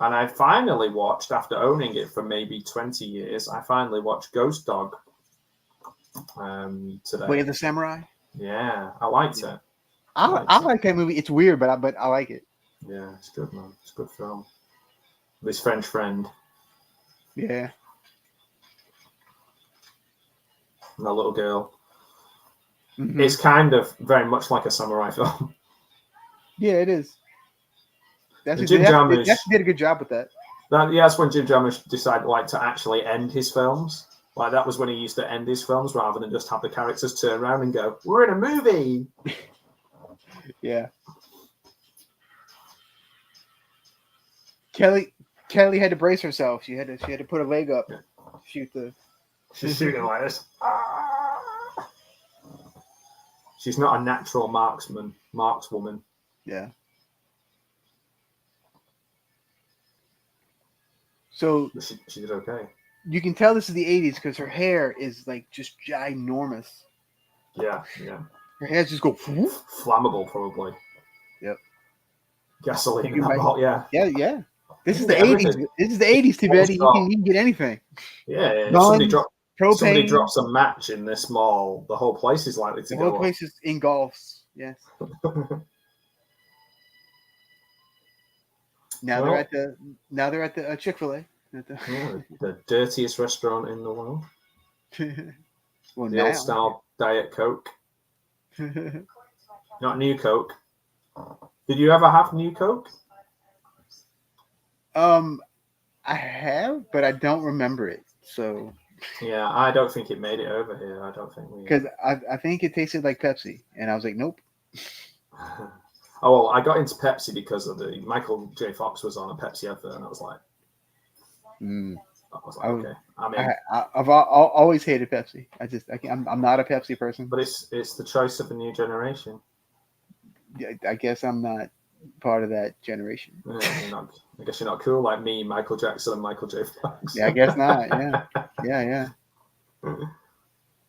And I finally watched, after owning it for maybe 20 years, I finally watched Ghost Dog today. Way of the Samurai? Yeah, I liked it. I like that movie. It's weird, but I like it. Yeah, it's good, man. It's a good film. With his French friend. Yeah. And a little girl. Mm-hmm. It's kind of very much like a samurai film. Yeah, it is. Jim Jarmusch did a good job with that. That's when Jim Jarmusch decided to actually end his films. Like that was when he used to end his films rather than just have the characters turn around and go, "We're in a movie." Yeah. Kelli had to brace herself. She had to put her leg up, shoot the. She's shooting like this. She's not a natural markswoman. Yeah. So she did okay. You can tell this is the 80s because her hair is like just ginormous. Yeah. Her hair just go whoop. Flammable, probably. Yep. Gasoline in that bottle, yeah. Yeah. This is the 80s. This is the 80s, too, Betty. You can get anything. Yeah. Guns, somebody drops a match in this mall, the whole place is likely to go. The whole place is engulfs. Yes. Now they're at the Chick-fil-A. The dirtiest restaurant in the world. The now. old style Diet Coke. Not New Coke. Did you ever have New Coke? I have, but I don't remember it. So. Yeah, I don't think it made it over here. I don't think because I think it tasted like Pepsi, and I was like, nope. Oh well, I got into Pepsi because of the Michael J. Fox was on a Pepsi advert, and I was like, okay, I'm in. I've always hated Pepsi. I'm not a Pepsi person. But it's the choice of a new generation. I guess I'm not part of that generation. Yeah, I guess you're not cool like me, Michael Jackson, and Michael J. Fox. Yeah, I guess not. Yeah.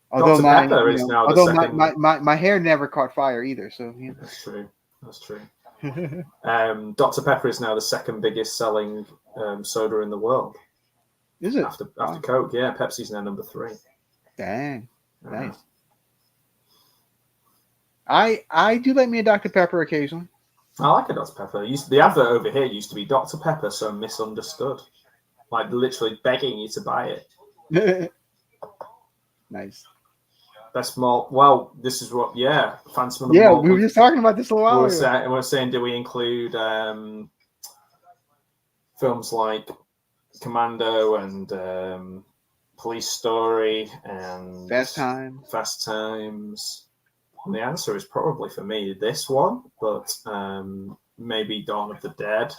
Although my hair never caught fire either. So yeah. That's true. Dr. Pepper is now the second biggest selling soda in the world. Is it? After Coke, yeah. Pepsi's now number 3. Dang. Nice. I do like me a Dr. Pepper occasionally. I like a Dr. Pepper. The advert over here used to be Dr. Pepper, so misunderstood. Like literally begging you to buy it. Nice. Best malt. Well, this is what, Phantom of the Malt. We were just talking about this a while ago. We're saying, do we include films like Commando and Police Story and Fast Times? And the answer is probably for me this one, but maybe Dawn of the Dead.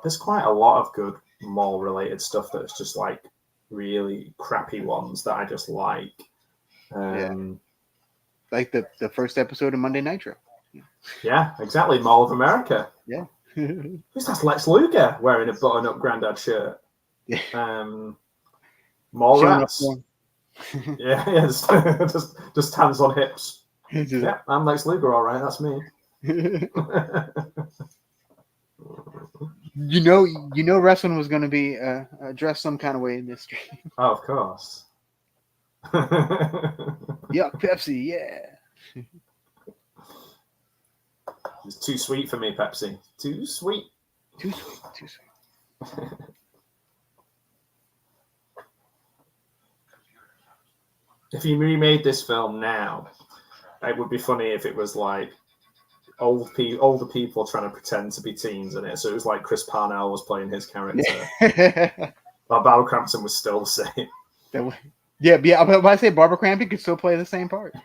There's quite a lot of good mall-related stuff that's just like really crappy ones that I just like. Like the first episode of Monday Nitro. Yeah, exactly. Mall of America. Yeah. That's Lex Luger wearing a button-up Grandad shirt. Yeah. Mall Rats. Yeah, just hands on hips. Yeah, I'm Lex Luger, all right. That's me. You know, wrestling was going to be dressed some kind of way in this stream. Oh, of course. Yeah, Pepsi, yeah. It's too sweet for me, Pepsi. Too sweet. Too sweet. Too sweet. If you remade this film now, it would be funny if it was like older people trying to pretend to be teens in it. So it was like Chris Parnell was playing his character. While Barbara Crampton was still the same. Yeah. But I say Barbara Crampton could still play the same part.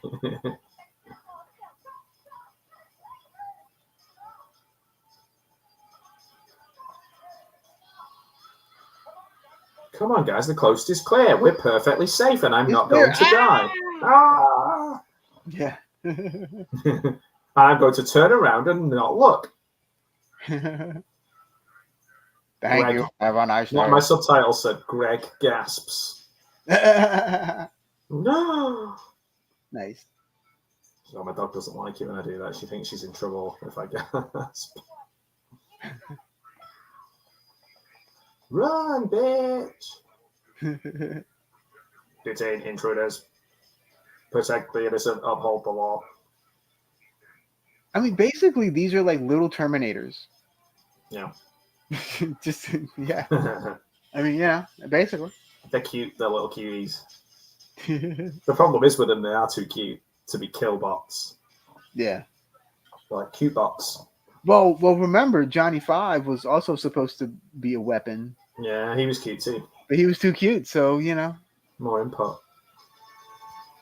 Come on, guys, the coast is clear. We're perfectly safe, and I'm not going to die. Ah! Yeah. I'm going to turn around and not look. Thank Greg, you. Have a nice day. My subtitle said Greg gasps. No. Nice. So my dog doesn't like it when I do that. She thinks she's in trouble if I gasp. Run, bitch! Detain intruders. Protect the innocent. Uphold the law. I mean, basically, these are like little Terminators. Yeah. Just, yeah. I mean, yeah, basically. They're cute. They're little cuties. The problem is with them, they are too cute to be killbots. Yeah. They're like cute bots. Well, remember, Johnny Five was also supposed to be a weapon. Yeah, he was cute too. But he was too cute, so, you know. More input.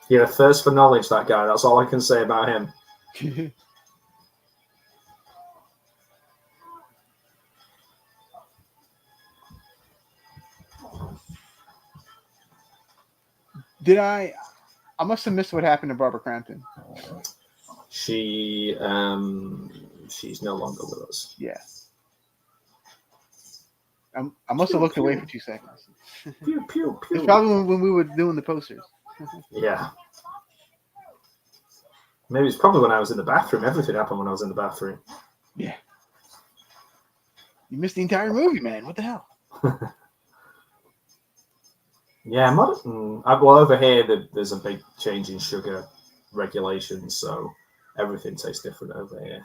He had a thirst for knowledge, that guy. That's all I can say about him. I must have missed what happened to Barbara Crampton. She's no longer with us. Yeah. I must have looked away for 2 seconds. Pew, pew, pew. It's probably when we were doing the posters. Yeah. Maybe it's probably when I was in the bathroom. Everything happened when I was in the bathroom. Yeah. You missed the entire movie, man. What the hell? Yeah, well, over here there's a big change in sugar regulations, so everything tastes different over here.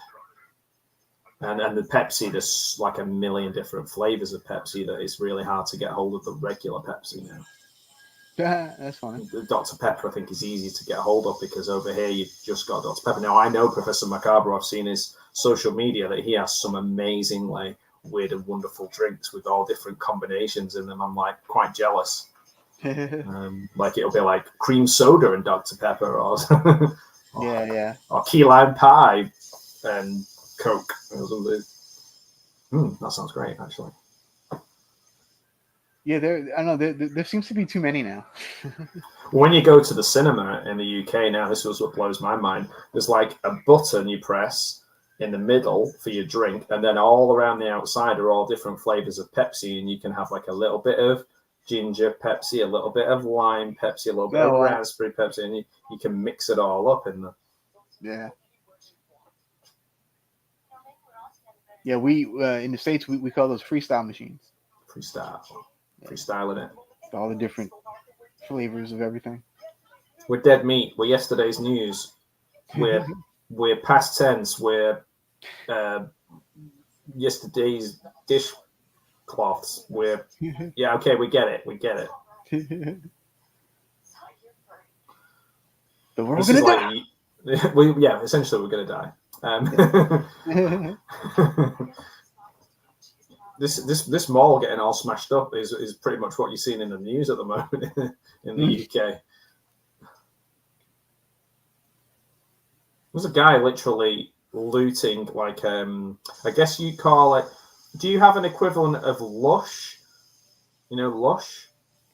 And the Pepsi, there's like a million different flavors of Pepsi that it's really hard to get hold of the regular Pepsi now. That's funny. The Dr. Pepper, I think, is easy to get hold of because over here you've just got Dr. Pepper. Now, I know Professor Macabre, I've seen his social media, that he has some amazing, like, weird and wonderful drinks with all different combinations in them. I'm, like, quite jealous. Like, it'll be like cream soda and Dr. Pepper or or key lime pie and Coke. That sounds great, actually. Yeah, there seems to be too many now. When you go to the cinema in the UK now, this was what blows my mind. There's like a button you press in the middle for your drink, and then all around the outside are all different flavors of Pepsi, and you can have like a little bit of ginger Pepsi, a little bit of lime Pepsi, a little bit of raspberry Pepsi, and you can mix it all up in the... Yeah. Yeah, we in the States we call those freestyle machines. Freestyling it. All the different flavors of everything. We're dead meat. We're yesterday's news. We're past tense. We're yesterday's dishcloths. We get it. But we're gonna die. Essentially we're gonna die. This mall getting all smashed up is pretty much what you're seeing in the news at the moment in the UK. There's a guy literally looting, like, I guess you'd call it. Do you have an equivalent of Lush? You know, Lush.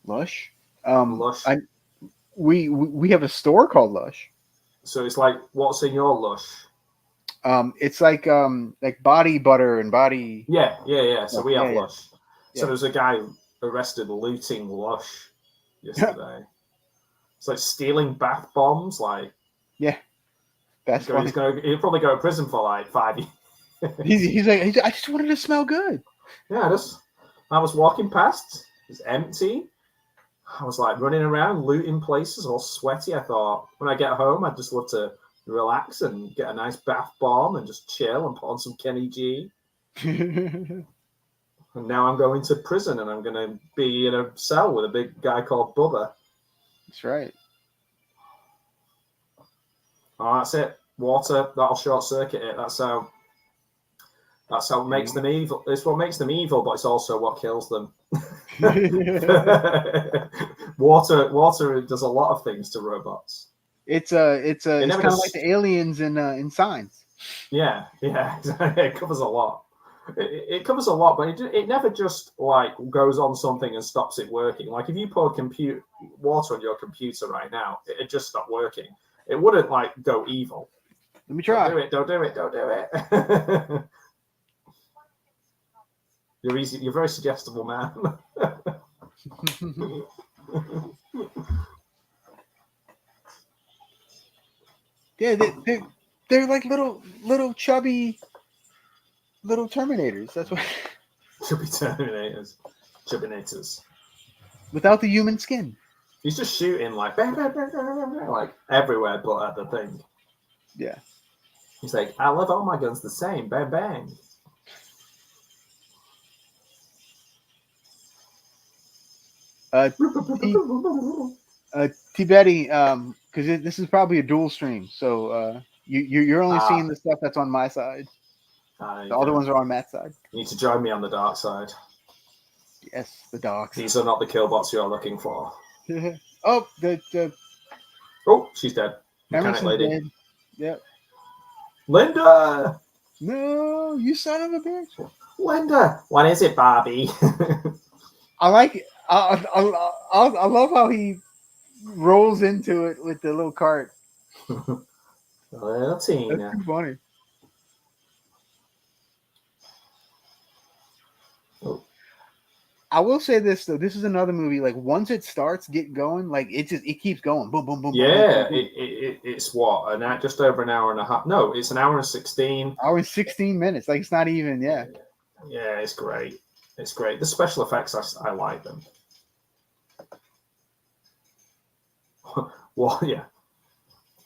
Lush. Lush. We have a store called Lush. So it's like, what's in your Lush? It's like body butter and body. Yeah. So we have Lush. Yeah. So there's a guy arrested looting Lush yesterday. It's like stealing bath bombs, like. Yeah, that's funny. He'll probably go to prison for like 5 years. He's like, I just wanted to smell good. Yeah, I was walking past. It's empty. I was like running around, looting places, all sweaty. I thought when I get home, I'd just love to relax and get a nice bath bomb and just chill and put on some Kenny G. And now I'm going to prison and I'm going to be in a cell with a big guy called Bubba. That's right. Oh, that's it. Water, that'll short circuit it. That's how it makes them evil. It's what makes them evil, but it's also what kills them. Water does a lot of things to robots. It's kind of like the aliens in Signs. Yeah, it covers a lot. It covers a lot, but it never just like goes on something and stops it working. Like if you pour water on your computer right now, it just stopped working. It wouldn't like go evil. Let me try. Don't do it. You're easy. You're a very suggestible man. Yeah, they're like little chubby little Terminators. That's what. Chubby Terminators. Without the human skin. He's just shooting like bang, bang, bang, bang, bang, bang, like everywhere but at the thing. Yeah. He's like, I love all my guns the same. Bang, bang. T-Betty, because this is probably a dual stream, so you're only seeing the stuff that's on my side. The other ones are on Matt's side. You need to join me on the dark side. Yes, the dogs. These are not the Killbots you're looking for. Oh, oh, she's dead. Mechanic lady. Dead. Yep. Linda! No, you son of a bitch. Linda! What is it, Barbie? I like it. I love how he rolls into it with the little cart. Little Tina. That's too funny. Oh. I will say this though. This is another movie. Like once it starts, get going. Like it keeps going. Boom, boom, boom. Yeah, boom, boom, boom. It's what just over an hour and a half. No, it's an hour and 16. Hour and 16 minutes. Like it's not even. Yeah. Yeah, it's great. It's great. The special effects, I like them. Well, yeah.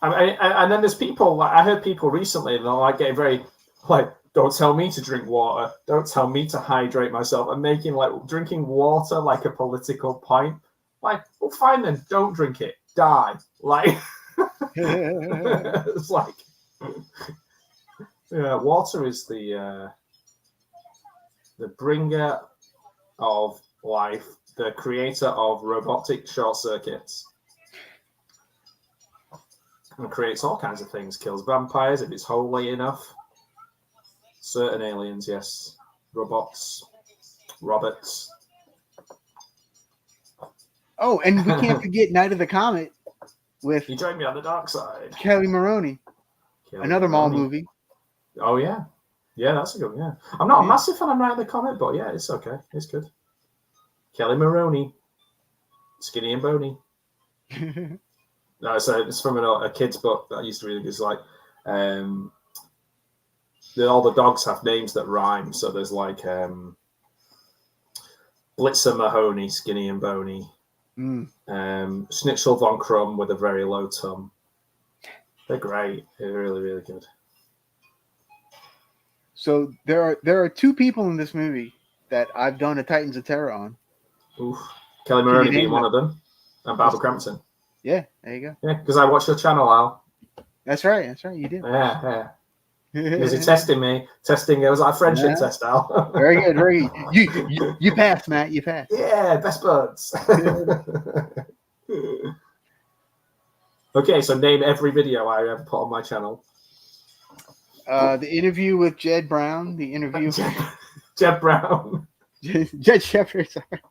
And then there's people. Like I heard people recently. They're like getting very like. Don't tell me to drink water. Don't tell me to hydrate myself. And making like drinking water like a political point. Like, well, fine then. Don't drink it. Die. Like, it's like, yeah. Water is the bringer of life, the creator of robotic short circuits, and creates all kinds of things. Kills vampires if it's holy enough. Certain aliens, yes. Robots. Oh, and we can't forget Night of the Comet with You joined me on the dark side. Kelli Maroney. Another Mall movie. Oh, yeah. Yeah, that's a good one, yeah. I'm not a massive fan of Night of the Comet, but yeah, it's okay. It's good. Kelli Maroney. Skinny and bony. No, so it's from a kid's book that I used to read. It's like... all the dogs have names that rhyme. So there's like Blitzer Mahoney, skinny and bony. Schnitzel von Krumm with a very low tum. They're great. They're really, really good. So there are two people in this movie that I've done a Titans of Terror on. Oof. Kelli Maroney being one of them. And Barbara Crampton. Yeah, there you go. Yeah, because I watched your channel, Al. That's right. You did. Yeah. Was he testing me? It was like a friendship test, Al. Very good. You passed, Matt. You passed. Yeah, best buds. Okay, so name every video I ever put on my channel. The interview with Jed Brown. The interview with Jed Brown. Jed Shepard. Sorry.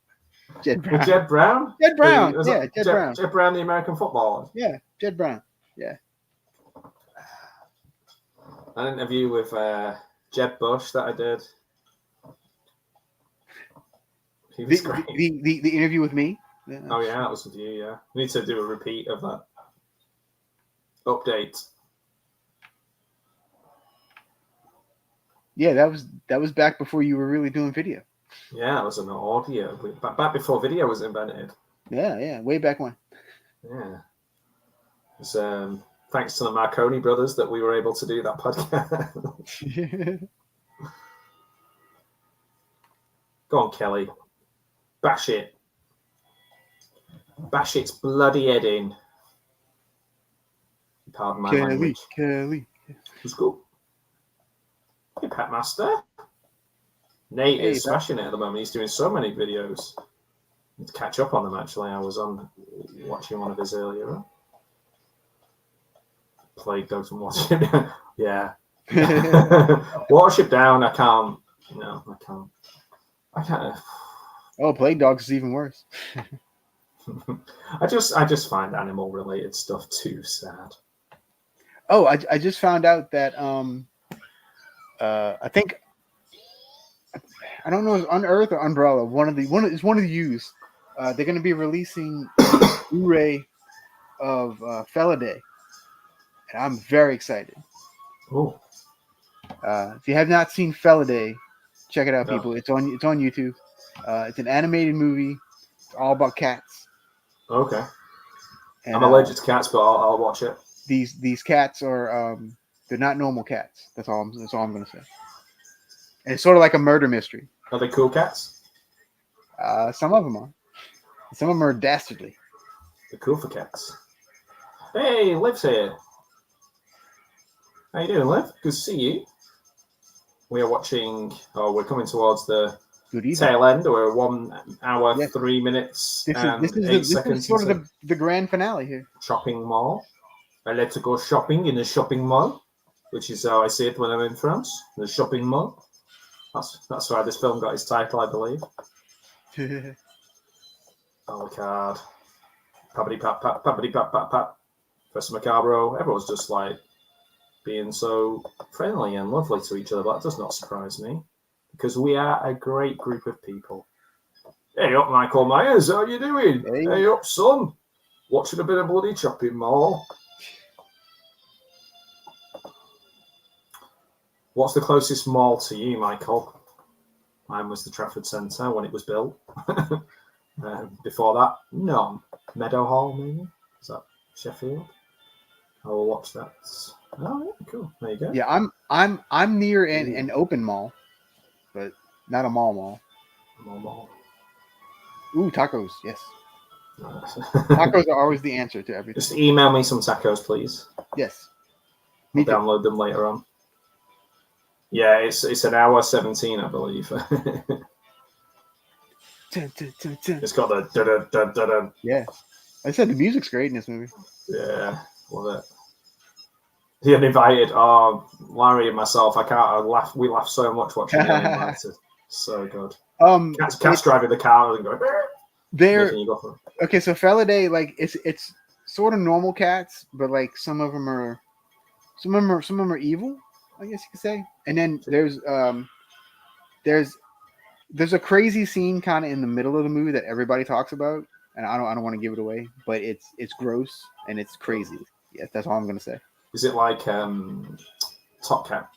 Jed Brown. Jed Brown. Jed Brown. Jed Brown. Jed Brown, the American footballer. Yeah, Jed Brown. Yeah. An interview with Jeb Bush that I did. He was great. The interview with me? Yeah. Oh, yeah, that was with you, yeah. We need to do a repeat of that. Update. Yeah, that was back before you were really doing video. Yeah, it was an audio. Back before video was invented. Yeah, way back when. Yeah. It was thanks to the Maroney brothers that we were able to do that podcast. Go on, Kelly. Bash it. Bash its bloody head in. Pardon my language. Kelly. Let's go. Hey, Pet Master. Nate is smashing it at the moment. He's doing so many videos. Need to catch up on them, actually. I was watching one of his earlier. Plague Dogs and Watership Down. Yeah. Watership Down, I can't. No, I can't. I can't. Oh, Plague Dogs is even worse. I just find animal related stuff too sad. Oh, I just found out that I think I don't know if it's Unearth or Umbrella. One of the U's. They're going to be releasing a Blu-ray of Feliday, and I'm very excited. Oh. If you have not seen Feliday, check it out, people. It's on YouTube. It's an animated movie. It's all about cats. Okay. And, I'm allergic to cats, but I'll watch it. These cats are they're not normal cats. That's all I'm gonna say. And it's sort of like a murder mystery. Are they cool cats? Some of them are. Some of them are dastardly. They're cool for cats. Hey, Liv's here. How you doing, Liv? Good to see you. We are watching. Oh, we're coming towards the tail end. We're 1 hour, 3 minutes, and 8 seconds. This is sort of the grand finale here. Shopping mall. I like to go shopping in the shopping mall, which is how I see it when I'm in France. The shopping mall. That's why this film got its title, I believe. Oh, card. Pappity pap pap, pappity pap pap pap. Professor Macabro. Everyone's just like being so friendly and lovely to each other, but that does not surprise me because we are a great group of people. Hey up, Michael Myers, how you doing? Hey up, son. Watching a bit of bloody shopping mall. What's the closest mall to you, Michael? Mine was the Trafford Centre when it was built. Before that, none. Meadowhall, maybe? Is that Sheffield? I will watch that. Oh, yeah, cool. There you go. Yeah, I'm near an open mall, but not a mall. Mall. Ooh, tacos, yes. Tacos are always the answer to everything. Just email me some tacos, please. Yes. I'll download them later on. Yeah, it's an hour 17, I believe. It's got the da-da-da-da-da. Yeah. I said the music's great in this movie. Yeah, love it. The Uninvited. Oh, Larry and myself, we laugh so much watching The Uninvited. So good. Cats driving the car and going. Okay, so Feliday, like it's sort of normal cats, but like some of them are evil, I guess you could say. And then there's a crazy scene kind of in the middle of the movie that everybody talks about, and I don't want to give it away, but it's gross and it's crazy. Yeah, that's all I'm gonna say. Is it like Top Cat?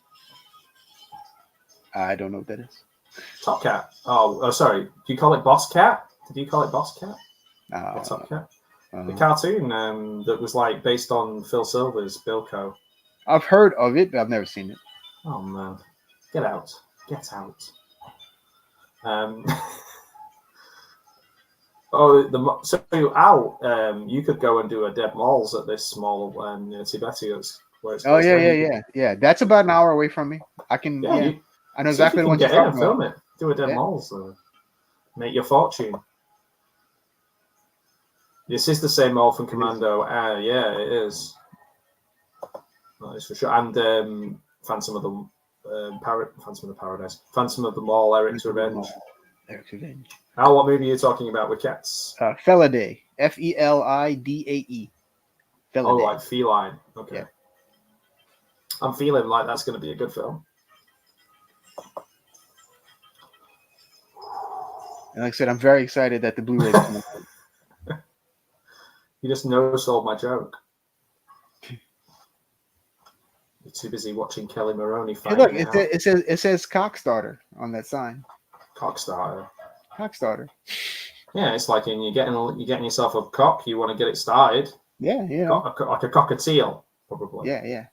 I don't know what that is. Top Cat. Oh, sorry. Do you call it Boss Cat? Did you call it Boss Cat? Top Cat. The cartoon that was like based on Phil Silver's Bilko. I've heard of it, but I've never seen it. Oh man, get out! You could go and do a Dead Malls at this small Tibetias. Yeah. That's about an hour away from me. I can. Yeah, I know exactly what you're talking about. Film it. Do a Dead Malls. Make your fortune. This is the same mall from Commando. Yeah, it is. That is for sure. And Phantom of the Paradise. Phantom of the Mall. Eric's Revenge. What movie are you talking about with cats? Felidae. Felidae. Felidae. Oh, like feline. Okay. Yeah. I'm feeling like that's going to be a good film. And like I said, I'm very excited that the Blu-ray is coming out. You just no-sold my joke. You're too busy watching Kelly Maroney fight. Hey, look, it says Cockstarter on that sign. Cockstarter. Yeah, it's like you're getting yourself a cock. You want to get it started. Yeah. Like a cockatiel. probably. Yeah.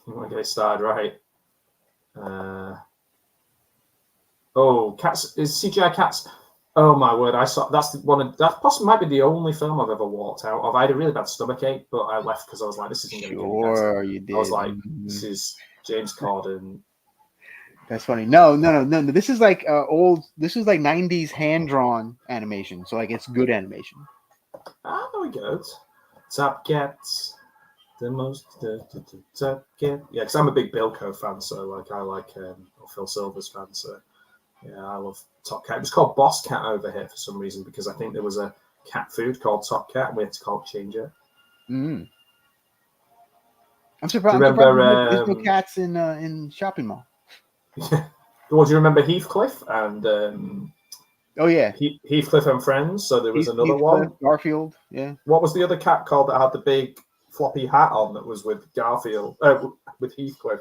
I'm gonna get it started right. Cats is CGI cats. Oh my word! I saw that's that possibly might be the only film I've ever walked out of. I had a really bad stomachache, but I left because I was like, "This isn't going to get any better." Sure, you did. I was like, "This is James Corden." That's funny. No. This is like old. This is like 90s hand drawn animation. So like it's good animation. There we go. Top Cats, the most Top Cat. Yeah, because I'm a big Bilko fan, so like I like Phil Silver's fan, so yeah, I love Top Cat. It was called Boss Cat over here for some reason because I think there was a cat food called Top Cat and we had to change it. Mm. I'm surprised. Do you remember, there's no cats in shopping mall. Well, do you remember Heathcliff and oh yeah, Heathcliff and Friends? So there was another one. Garfield. Yeah. What was the other cat called that had the big floppy hat on that was with Garfield with Heathcliff?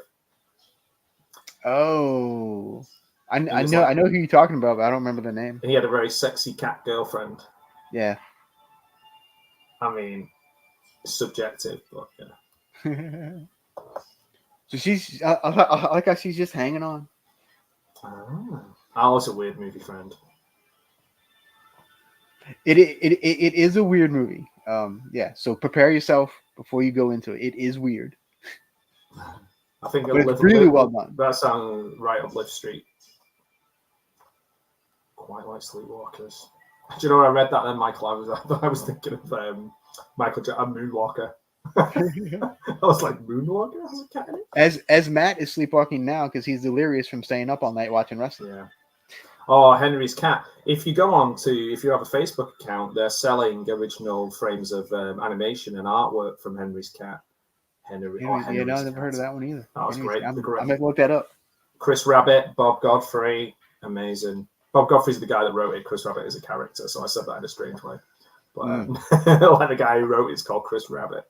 Oh, I know who you're talking about, but I don't remember the name. He had a very sexy cat girlfriend. Yeah. I mean, it's subjective, but yeah. So she's I like how she's just hanging on. Was a weird movie, friend. It is a weird movie. Yeah. So prepare yourself before you go into it. It is weird. I think it's really well done. That sounds right up Lift Street. Quite like Sleepwalkers. Do you know when I read that then, Michael? I was thinking of Michael Jackson, Moonwalker. I was like, Moonwalker has a cat in it? As Matt is sleepwalking now because he's delirious from staying up all night watching wrestling. Yeah. Oh, Henry's cat. If you have a Facebook account, they're selling original frames of animation and artwork from Henry's cat. Henry's I've never heard of that one either. That was great. I might look that up. Chris Rabbit, Bob Godfrey, amazing. Bob Godfrey's the guy that wrote it. Chris Rabbit is a character, so I said that in a strange way. But like the guy who wrote it's called Chris Rabbit.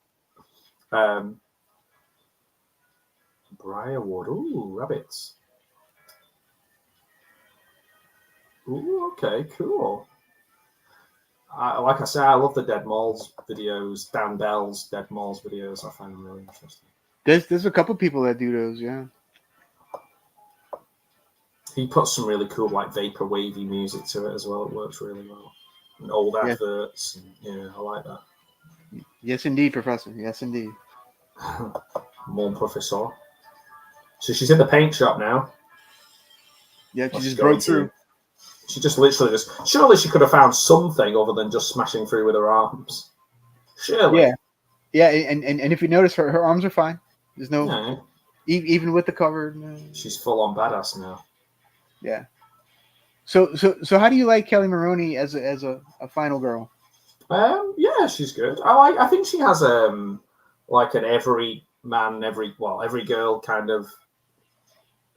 Briarwood. Ooh, rabbits. Ooh, okay, cool. Like I say, I love the Dead Malls videos. Dan Bell's Dead Malls videos. I find them really interesting. There's a couple people that do those, yeah. He puts some really cool, like vapor wavy music to it as well. It works really well. And old adverts. And, yeah, I like that. Yes, indeed, Professor. Yes, indeed. Mon Professor. So she's in the paint shop now. Yeah, she just broke through. She just literally surely she could have found something other than just smashing through with her arms. Surely. Yeah, and if you notice, her arms are fine. There's no, even with the cover. She's full on badass now. Yeah. So how do you like Kelli Maroney as a final girl? Yeah, she's good. I think she has like an every girl kind of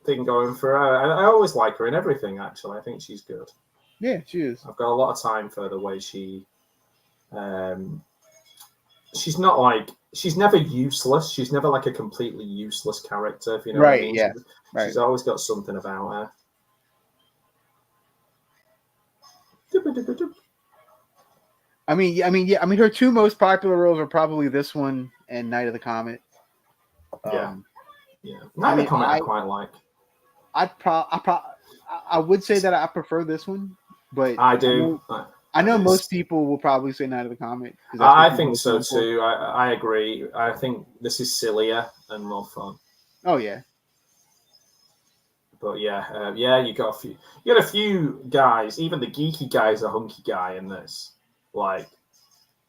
thing going for her. I always like her in everything. Actually, I think she's good. Yeah, she is. I've got a lot of time for the way she. She's not like she's never useless. She's never like a completely useless character. If you know what I mean. Yeah. Right. She's always got something about her. I mean, her two most popular roles are probably this one and Night of the Comet. Yeah. Night of the Comet I quite like. I would say that I prefer this one, but I do. I know most people will probably say Night of the Comet. I think so too. I agree. I think this is sillier and more fun. Oh yeah. But you got a few guys. Even the geeky guy is a hunky guy in this. Like,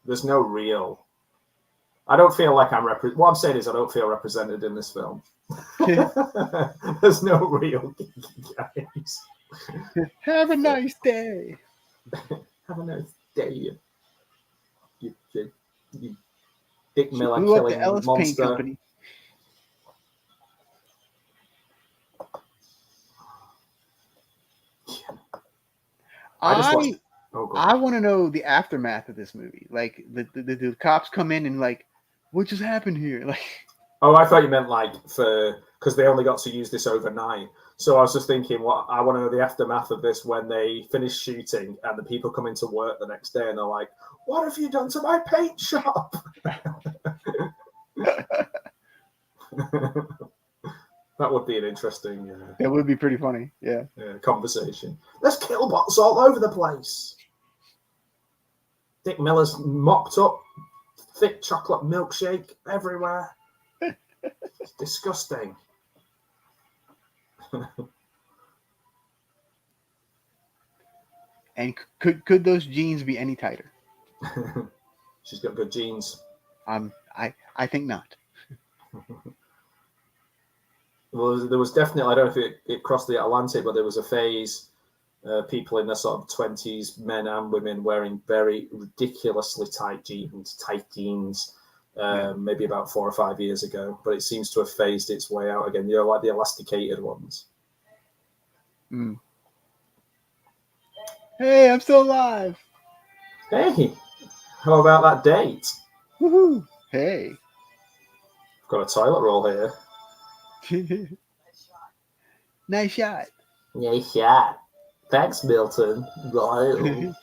there's no real. I don't feel like what I'm saying is I don't feel represented in this film. There's no real geeky guys. Have a nice day. Have a nice day. You Dick Miller killing monster. I want to know the aftermath of this movie. Like the cops come in and like, what just happened here? Like, I thought you meant like because they only got to use this overnight. So I was just thinking, I want to know the aftermath of this when they finish shooting and the people come into work the next day and they're like, "What have you done to my paint shop?" That would be an interesting. It would be pretty funny. Yeah. Conversation. There's Killbots all over the place. Dick Miller's mopped up thick chocolate milkshake everywhere. It's disgusting. And could those jeans be any tighter? She's got good genes. I think not. Well, there was definitely, I don't know if it crossed the Atlantic, but there was a phase, people in their sort of 20s, men and women, wearing very ridiculously tight jeans, maybe about 4 or 5 years ago. But it seems to have phased its way out again, like the elasticated ones. Mm. Hey, I'm still alive. Hey, how about that date? Woohoo! Hey. I've got a toilet roll here. Nice shot. Nice shot. Thanks, Milton. I'm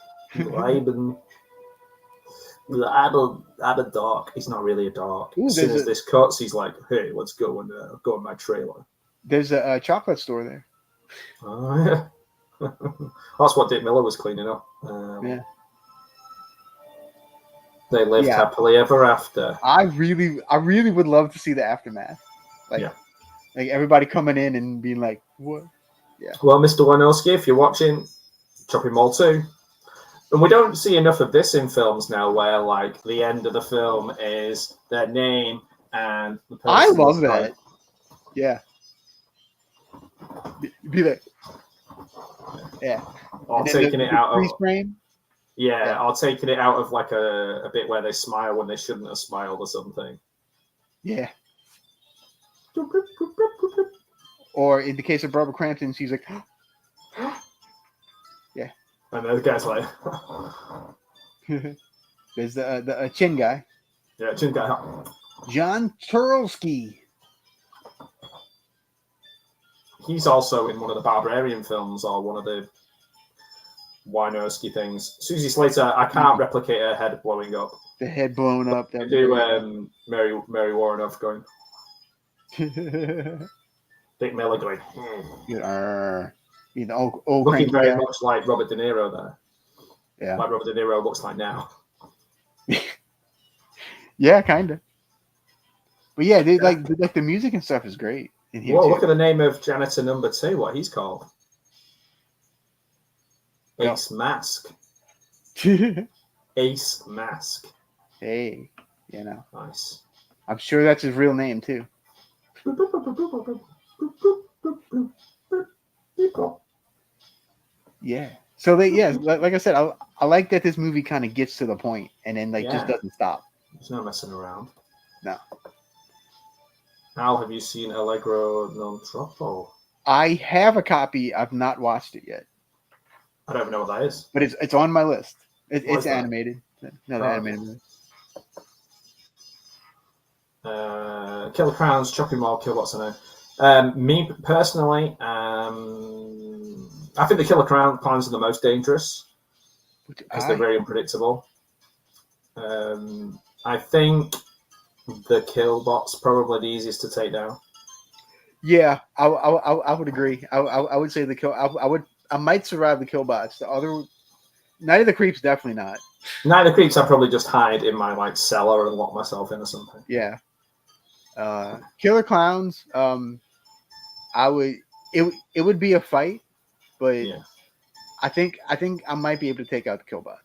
a dork. He's not really a dork. As soon as this cuts, he's like, hey, let's go in my trailer. There's a chocolate store there. Oh, yeah. That's what Dick Miller was cleaning up. Yeah. They lived happily ever after. I really would love to see the aftermath. Like everybody coming in and being like, what? Yeah. Well, Mr. Wynorski, if you're watching, Chopping Mall 2. And we don't see enough of this in films now where, like, the end of the film is their name and the person. I love that. Yeah. Be like, yeah. Or taking it out of frame. Yeah, or taking it out of like a bit where they smile when they shouldn't have smiled or something. Yeah. Or in the case of Barbara Crampton, she's like, yeah. And the guy's like, there's the chin guy. Yeah, chin guy. John Turlsky. He's also in one of the Barbarian films or one of the Wynorski things. Susie Slater, I can't replicate her head blowing up. The head blown up. They do Mary Warrenoff going. Dick Miller going. Looking very much like Robert De Niro there. Yeah. Like Robert De Niro looks like now. Yeah, kind of. But yeah, like the music and stuff is great. Well, look at the name of janitor number 2, what he's called. Ace Mask. Ace Mask. Hey, Nice. I'm sure that's his real name too. Yeah. So like I said, I like that this movie kind of gets to the point and then just doesn't stop. There's no messing around. No. Al, have you seen Allegro non troppo? I have a copy. I've not watched it yet. I don't even know what that is. But it's on my list. It's animated. Another animated movie. Killer Clowns, Chopping Mall, Killbots, I know. Me personally, I think the Killer Clowns are the most dangerous because they're very unpredictable. I think the Killbots probably the easiest to take down. Yeah, I would agree. I would say I might survive the Killbots. The other Night of the Creeps, definitely not. Night of the Creeps, I'd probably just hide in my cellar and lock myself in or something. Yeah. Killer Clowns, I would. It would be a fight, but I think I might be able to take out the Killbots.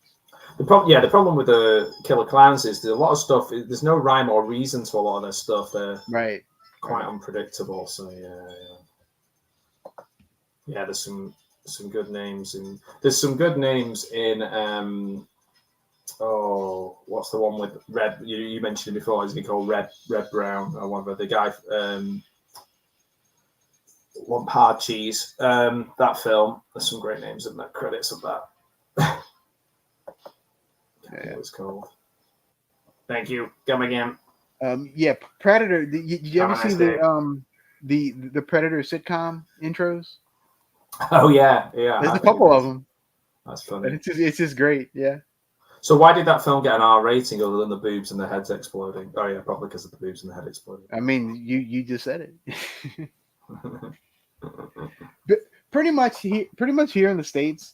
The problem with the Killer Clowns is there's a lot of stuff. There's no rhyme or reason to a lot of their stuff. They're quite unpredictable. So yeah. There's some good names in. There's some good names in. What's the one with Red? You mentioned it before. Is he called Red Brown or whatever? The guy. Lump Hard Cheese. That film. There's some great names in the credits of that. It was called. Thank you. Come again. Predator. Did you ever see the Predator sitcom intros? Oh yeah. There's a couple of them. That's funny. It's just great. Yeah. So why did that film get an R rating other than the boobs and the heads exploding? Oh yeah, probably because of the boobs and the head exploding. I mean, you just said it. But pretty much here in the States,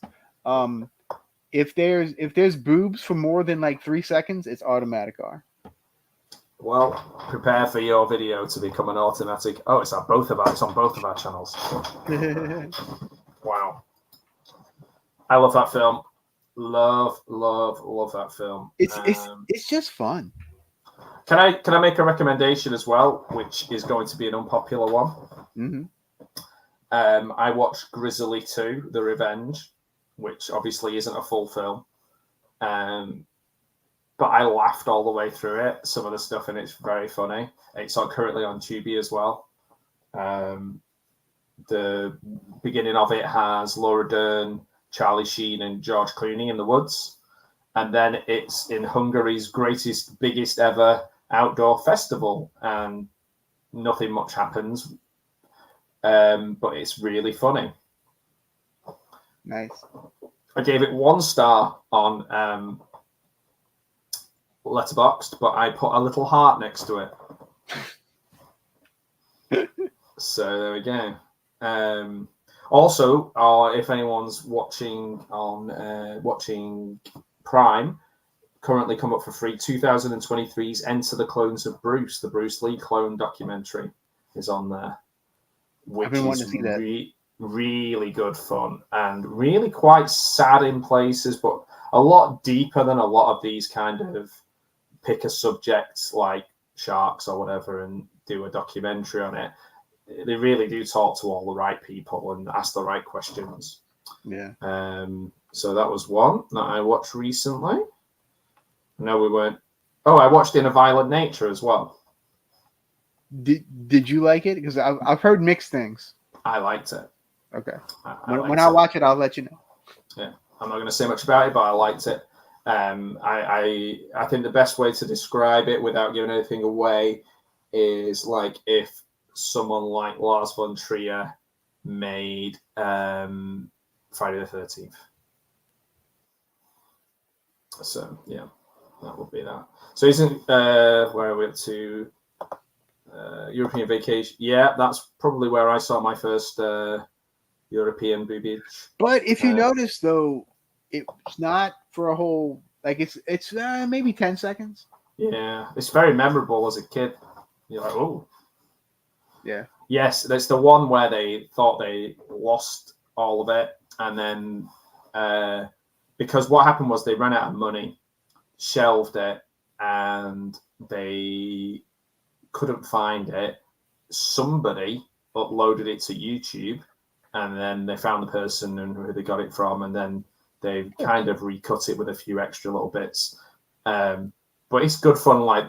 if there's boobs for more than like 3 seconds, it's automatic R. Well, prepare for your video to become an automatic. Oh, it's on both of our channels. Wow. I love that film. Love that film. It's just fun. Can I make a recommendation as well, which is going to be an unpopular one? Mm-hmm. I watched Grizzly 2: The Revenge, which obviously isn't a full film. But I laughed all the way through it. Some of the stuff in it's very funny. It's currently on Tubi as well. The beginning of it has Laura Dern, Charlie Sheen, and George Clooney in the woods. And then it's in Hungary's biggest ever outdoor festival. And nothing much happens. But it's really funny. Nice. I gave it 1 star on Letterboxd, but I put a little heart next to it. So there we go. Also, if anyone's watching Prime, currently come up for free, 2023's Enter the Clones of Bruce, the Bruce Lee clone documentary is on there, which I've been wanting to see that. Really good fun and really quite sad in places, but a lot deeper than a lot of these kind of pick a subject like sharks or whatever and do a documentary on it. They really do talk to all the right people and ask the right questions. Yeah. So that was one that I watched recently. No, we weren't. Oh, I watched In a Violent Nature as well. Did you like it? Because I've heard mixed things. I liked it. Okay. When I watch it, I'll let you know. Yeah, I'm not going to say much about it, but I liked it. I think the best way to describe it without giving anything away is like if someone like Lars von Trier made Friday the 13th. So yeah, that would be that. So isn't where are we up to? European Vacation. Yeah, that's probably where I saw my first European boobage. But if you notice, though, it's not for a whole, like it's maybe 10 seconds. Yeah, it's very memorable as a kid. You're like, oh. Yeah. Yes, there's the one where they thought they lost all of it. And then because what happened was they ran out of money, shelved it, and they couldn't find it. Somebody uploaded it to YouTube, and then they found the person and who they got it from, and then they kind of recut it with a few extra little bits. But it's good fun. Like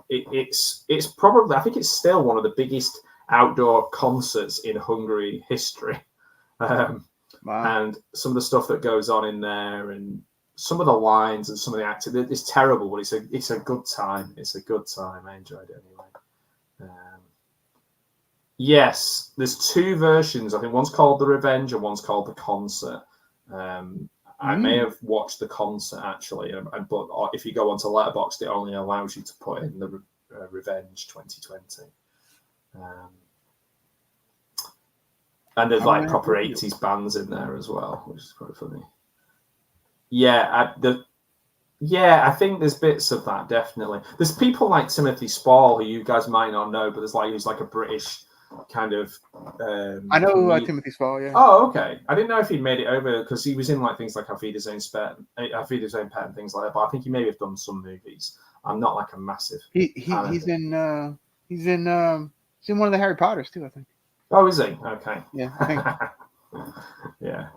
it's probably, I think it's still one of the biggest outdoor concerts in Hungary history. Wow. And some of the stuff that goes on in there, and some of the lines and some of the acting, it's terrible, but it's a good time. It's a good time. I enjoyed it anyway. Yes, there's 2 versions. I think one's called The Revenge and one's called The Concert. I may have watched the concert actually, but if you go onto Letterboxd, it only allows you to put in the Revenge 2020. And there's like proper 80s bands in there as well, which is quite funny. Yeah, I think there's bits of that, definitely. There's people like Timothy Spall, who you guys might not know, but he's like a British kind of... I know Timothy Spall, yeah. Oh, okay. I didn't know if he'd made it over, because he was in like things like Auf Wiedersehen Pet and things like that, but I think he may have done some movies. I'm not like a massive... He's in one of the Harry Potters too, I think. Oh, is he? Okay. Yeah, I think. Yeah.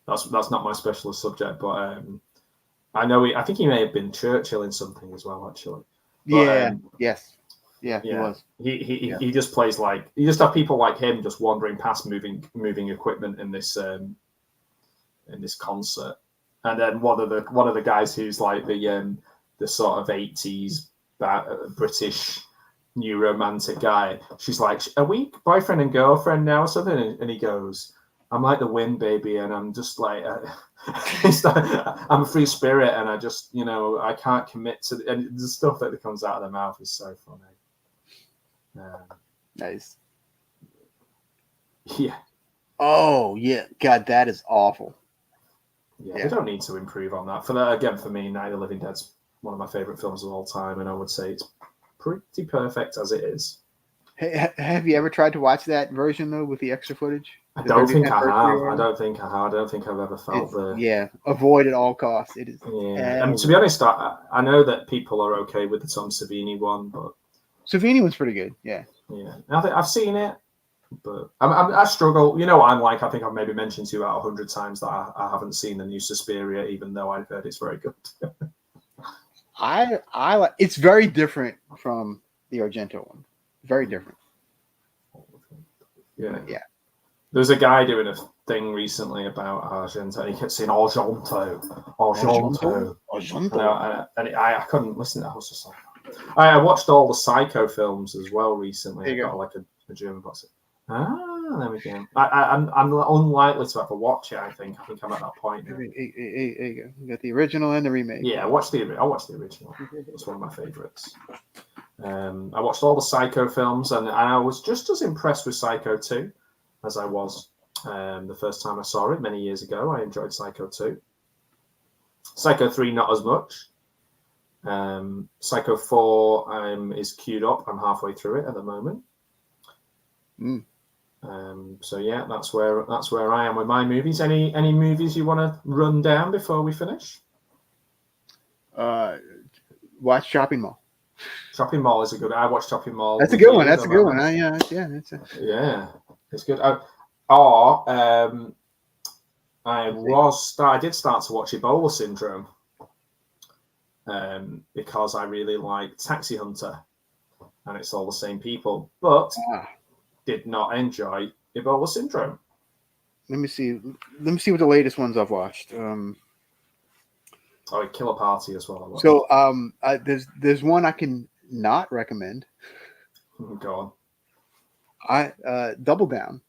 That's not my specialist subject, but I think he may have been Churchill in something as well, actually. But, yes. Yeah, he was. He just plays like, you just have people like him just wandering past moving equipment in this concert. And then one of the guys who's like the sort of 80s British new romantic guy, she's like, are we boyfriend and girlfriend now or something? And he goes, I'm like the wind, baby, and I'm just like I'm a free spirit, and I just I can't commit to and the stuff that comes out of their mouth is so funny. Nice. Yeah. Oh yeah, God, that is awful. Yeah, they don't need to improve on that. For me, Night of the Living Dead's one of my favorite films of all time, and I would say it's pretty perfect as it is. Hey, have you ever tried to watch that version though with the extra footage? I don't think I have. I don't think I've ever felt avoid at all costs. It is. Yeah, and to be honest, I know that people are okay with the Tom Savini one, but Savini one's pretty good. Yeah. I've seen it, but I struggle. You know what I'm like? I think I've maybe mentioned to you about 100 times that I haven't seen the new Suspiria, even though I've heard it's very good. I like. It's very different from the Argento one. Very different. Yeah. There's a guy doing a thing recently about Argento. He kept saying Argento. And I couldn't listen. I was just like, I watched all the Psycho films as well recently. I got like a German box. There we go. I'm unlikely to ever watch it. I think I'm at that point now. There you go. You got the original and the remake. Yeah, I watched the original. It's one of my favorites. I watched all the Psycho films, and I was just as impressed with Psycho 2 as I was the first time I saw it many years ago. I enjoyed Psycho 2. Psycho 3, not as much. Psycho 4 is queued up. I'm halfway through it at the moment. So yeah, that's where I am with my movies. Any movies you want to run down before we finish? Watch Shopping Mall. Shopping Mall is a good. I watched Shopping Mall. That's a good one. That's a good one. Yeah, it's good. I did start to watch Ebola Syndrome because I really like Taxi Hunter, and it's all the same people, but did not enjoy Ebola Syndrome. Let me see what the latest ones I've watched. Killer Party as well. So there's one I can not recommend. Go on. Double Down.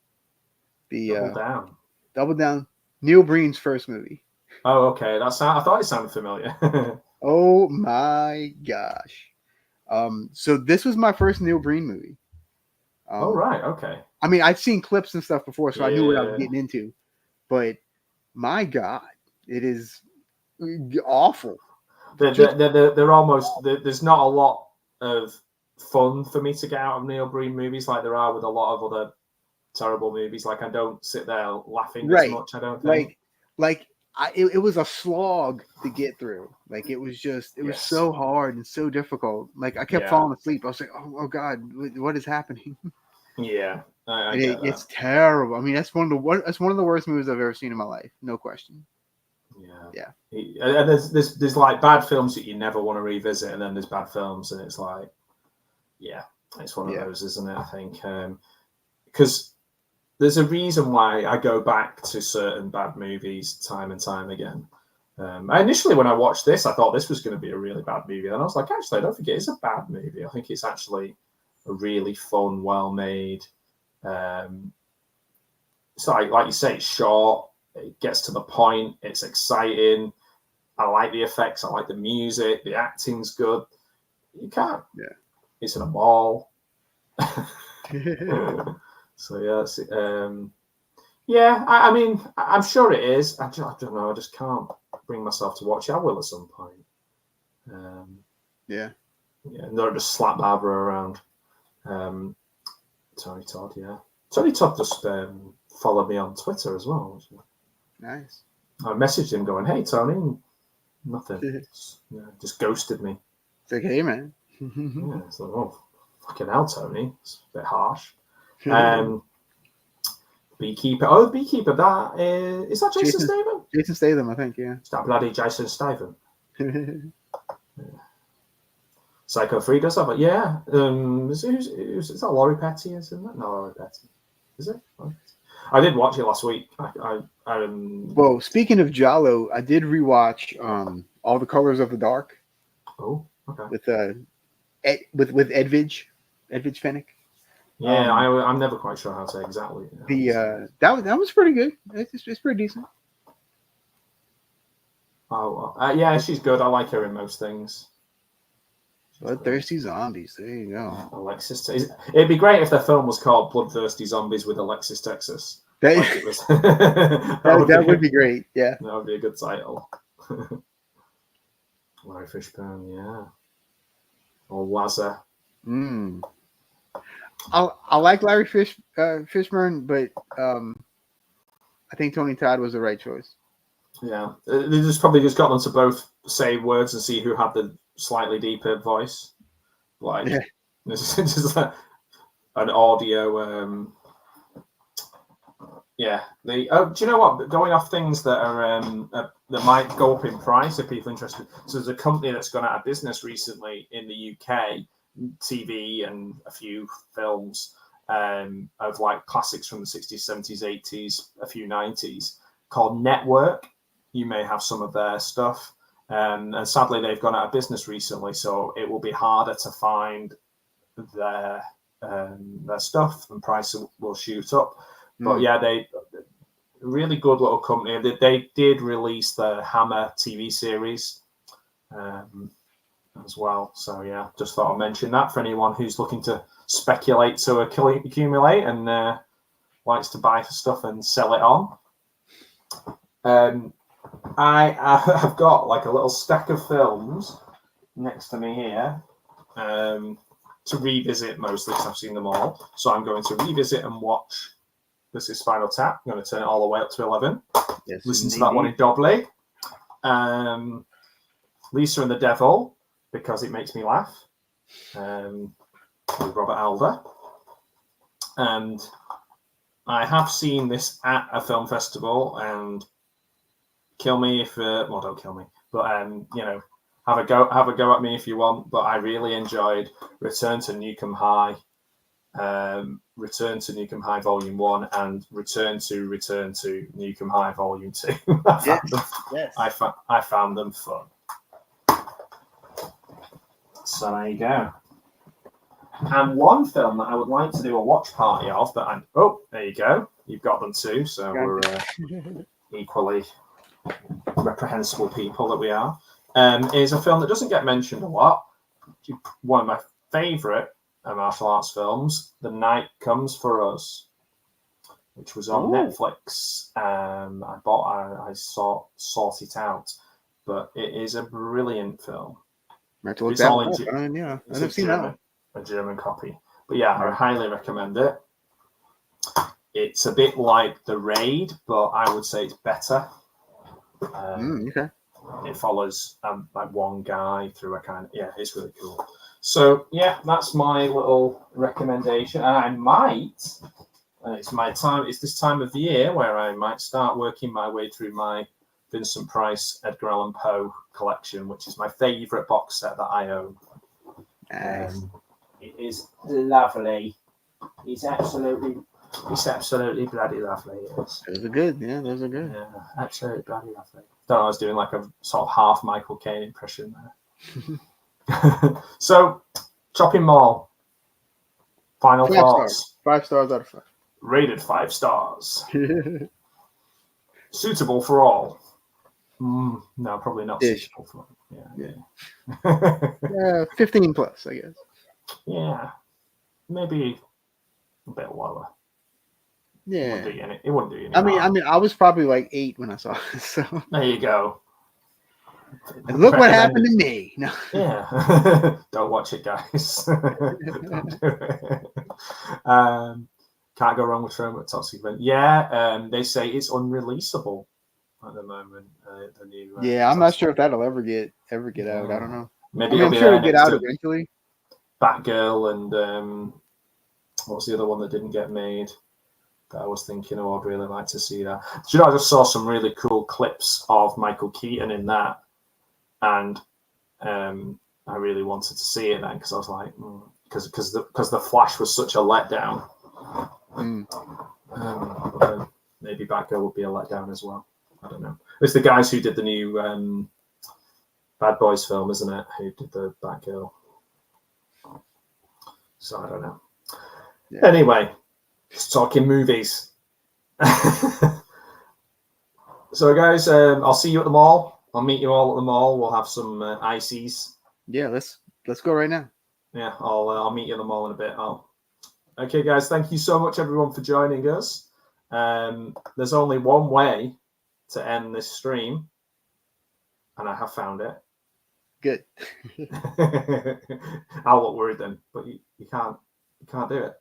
Double Down. Neil Breen's first movie. Oh, okay. I thought it sounded familiar. Oh my gosh. So this was my first Neil Breen movie. Oh right, okay. I mean, I'd seen clips and stuff before, so I knew what I was getting into. But my God, it is awful. They're almost. There's not a lot of fun for me to get out of Neil Breen movies like there are with a lot of other terrible movies. Like I don't sit there laughing as much. I don't think. It was a slog to get through. Like it was so hard and so difficult. Like I kept falling asleep. I was like, oh God, what is happening? Yeah, it's terrible. I mean, that's one of the worst movies I've ever seen in my life, no question. Yeah. And there's like bad films that you never want to revisit, and then there's bad films, and it's like, it's one of those, isn't it? I think because there's a reason why I go back to certain bad movies time and time again. Initially, when I watched this, I thought this was going to be a really bad movie, and I was like, actually, I don't think it is a bad movie. I think it's actually a really fun, well-made. So, like you say, it's short. It gets to the point. It's exciting. I like the effects. I like the music. The acting's good. You can't. Yeah. It's in a mall. So I mean, I'm sure it is. I don't know. I just can't bring myself to watch it. I will at some point. Not just slap Barbara around. Tony Todd. Yeah, Tony Todd just followed me on Twitter as well. Nice. I messaged him going, "Hey Tony," nothing. Just ghosted me. It's like, hey man. It's like, oh, fucking hell, Tony. It's a bit harsh. Beekeeper. Oh, the Beekeeper. That is that Jason Statham? Jason Statham, I think. Yeah. Is that bloody Jason Statham? Psycho 3 does have it. Yeah. Is that Laurie Petty? Isn't that? No, Laurie Petty. Is it? I did watch it last week. Well, speaking of Giallo, I did rewatch All the Colors of the Dark. Oh, okay. With Edwidge Fenech. Yeah, I'm never quite sure how to exactly. That was pretty good. It's pretty decent. Oh, yeah, she's good. I like her in most things. Bloodthirsty Zombies. There you go. Alexis. It'd be great if the film was called Bloodthirsty Zombies with Alexis Texas. That, like it was. that would be great. Yeah. That would be a good title. Larry Fishburne, yeah. Or Wazza. I like Larry Fishburne, but I think Tony Todd was the right choice. Yeah, they just probably just got them to both say words and see who had the slightly deeper voice. Like, just like an audio. Yeah. Do you know what? Going off things that are that might go up in price if people are interested. So there's a company that's gone out of business recently in the UK, TV and a few films of like classics from the 60s, 70s, 80s, a few 90s, called Network. You may have some of their stuff. And sadly, they've gone out of business recently, so it will be harder to find their stuff, and price will shoot up. But yeah, they really good little company. They did release the Hammer TV series as well. So yeah, just thought I'd mention that for anyone who's looking to speculate to accumulate and likes to buy stuff and sell it on. I've got like a little stack of films next to me here to revisit mostly because I've seen them all. So I'm going to revisit and watch. This is Spinal Tap. I'm going to turn it all the way up to 11. Yes, listen to that one in Dobley. Lisa and the Devil, because it makes me laugh. With Robert Alder. And I have seen this at a film festival, and kill me if well, don't kill me, but you know, have a go at me if you want. But I really enjoyed Return to Newcombe High. Return to Newcombe High Volume 1 and Return to Newcombe High Volume 2. I found them fun. So there you go. And one film that I would like to do a watch party of that there you go. You've got them too, so we're equally reprehensible people that we are. Is a film that doesn't get mentioned a lot. One of my favourite martial arts films, The Night Comes for Us, which was on Netflix. I sought it out, but it is a brilliant film. It's all in yeah, I've seen that one. A German copy, but yeah, I highly recommend it. It's a bit like The Raid, but I would say it's better. Okay. It follows like one guy through a kind of it's really cool. So yeah, that's my little recommendation, and I might. It's my time. It's this time of the year where I might start working my way through my Vincent Price, Edgar Allan Poe collection, which is my favourite box set that I own. Nice. It is lovely. It's absolutely bloody lovely. Those are good. Yeah, those are good. Yeah, absolutely bloody lovely. Thought I was doing like a sort of half Michael Caine impression there. So, Chopping Mall. Final thoughts. 5 stars out of 5. Rated 5 stars. Suitable for all. No, probably not suitable for all. Yeah. 15 plus, I guess. Yeah. Maybe a bit lower. Yeah. It wouldn't do any I mean, I was probably like 8 when I saw it. So there you go. And look what happened to me. No. Yeah. Don't watch it, guys. Don't do it. Can't go wrong with Trauma Toxic Event. Yeah, they say it's unreleasable at the moment. The new. I'm not sure if that'll ever get out. I don't know. Maybe I'm sure it'll get out eventually. Batgirl and what's the other one that didn't get made? That I was thinking, I'd really like to see that. Do you know, I just saw some really cool clips of Michael Keaton in that, and I really wanted to see it then because I was like, because the Flash was such a letdown. Maybe Batgirl would be a letdown as well. I don't know. It's the guys who did the new Bad Boys film, isn't it? Who did the Batgirl? So I don't know. Yeah. Anyway, just talking movies. So, guys, I'll see you at the mall. I'll meet you all at the mall. We'll have some ices. Yeah, let's go right now. Yeah, I'll meet you at the mall in a bit. Okay, guys, thank you so much, everyone, for joining us. There's only one way to end this stream, and I have found it. Good. I'll look worried then, but you can't do it.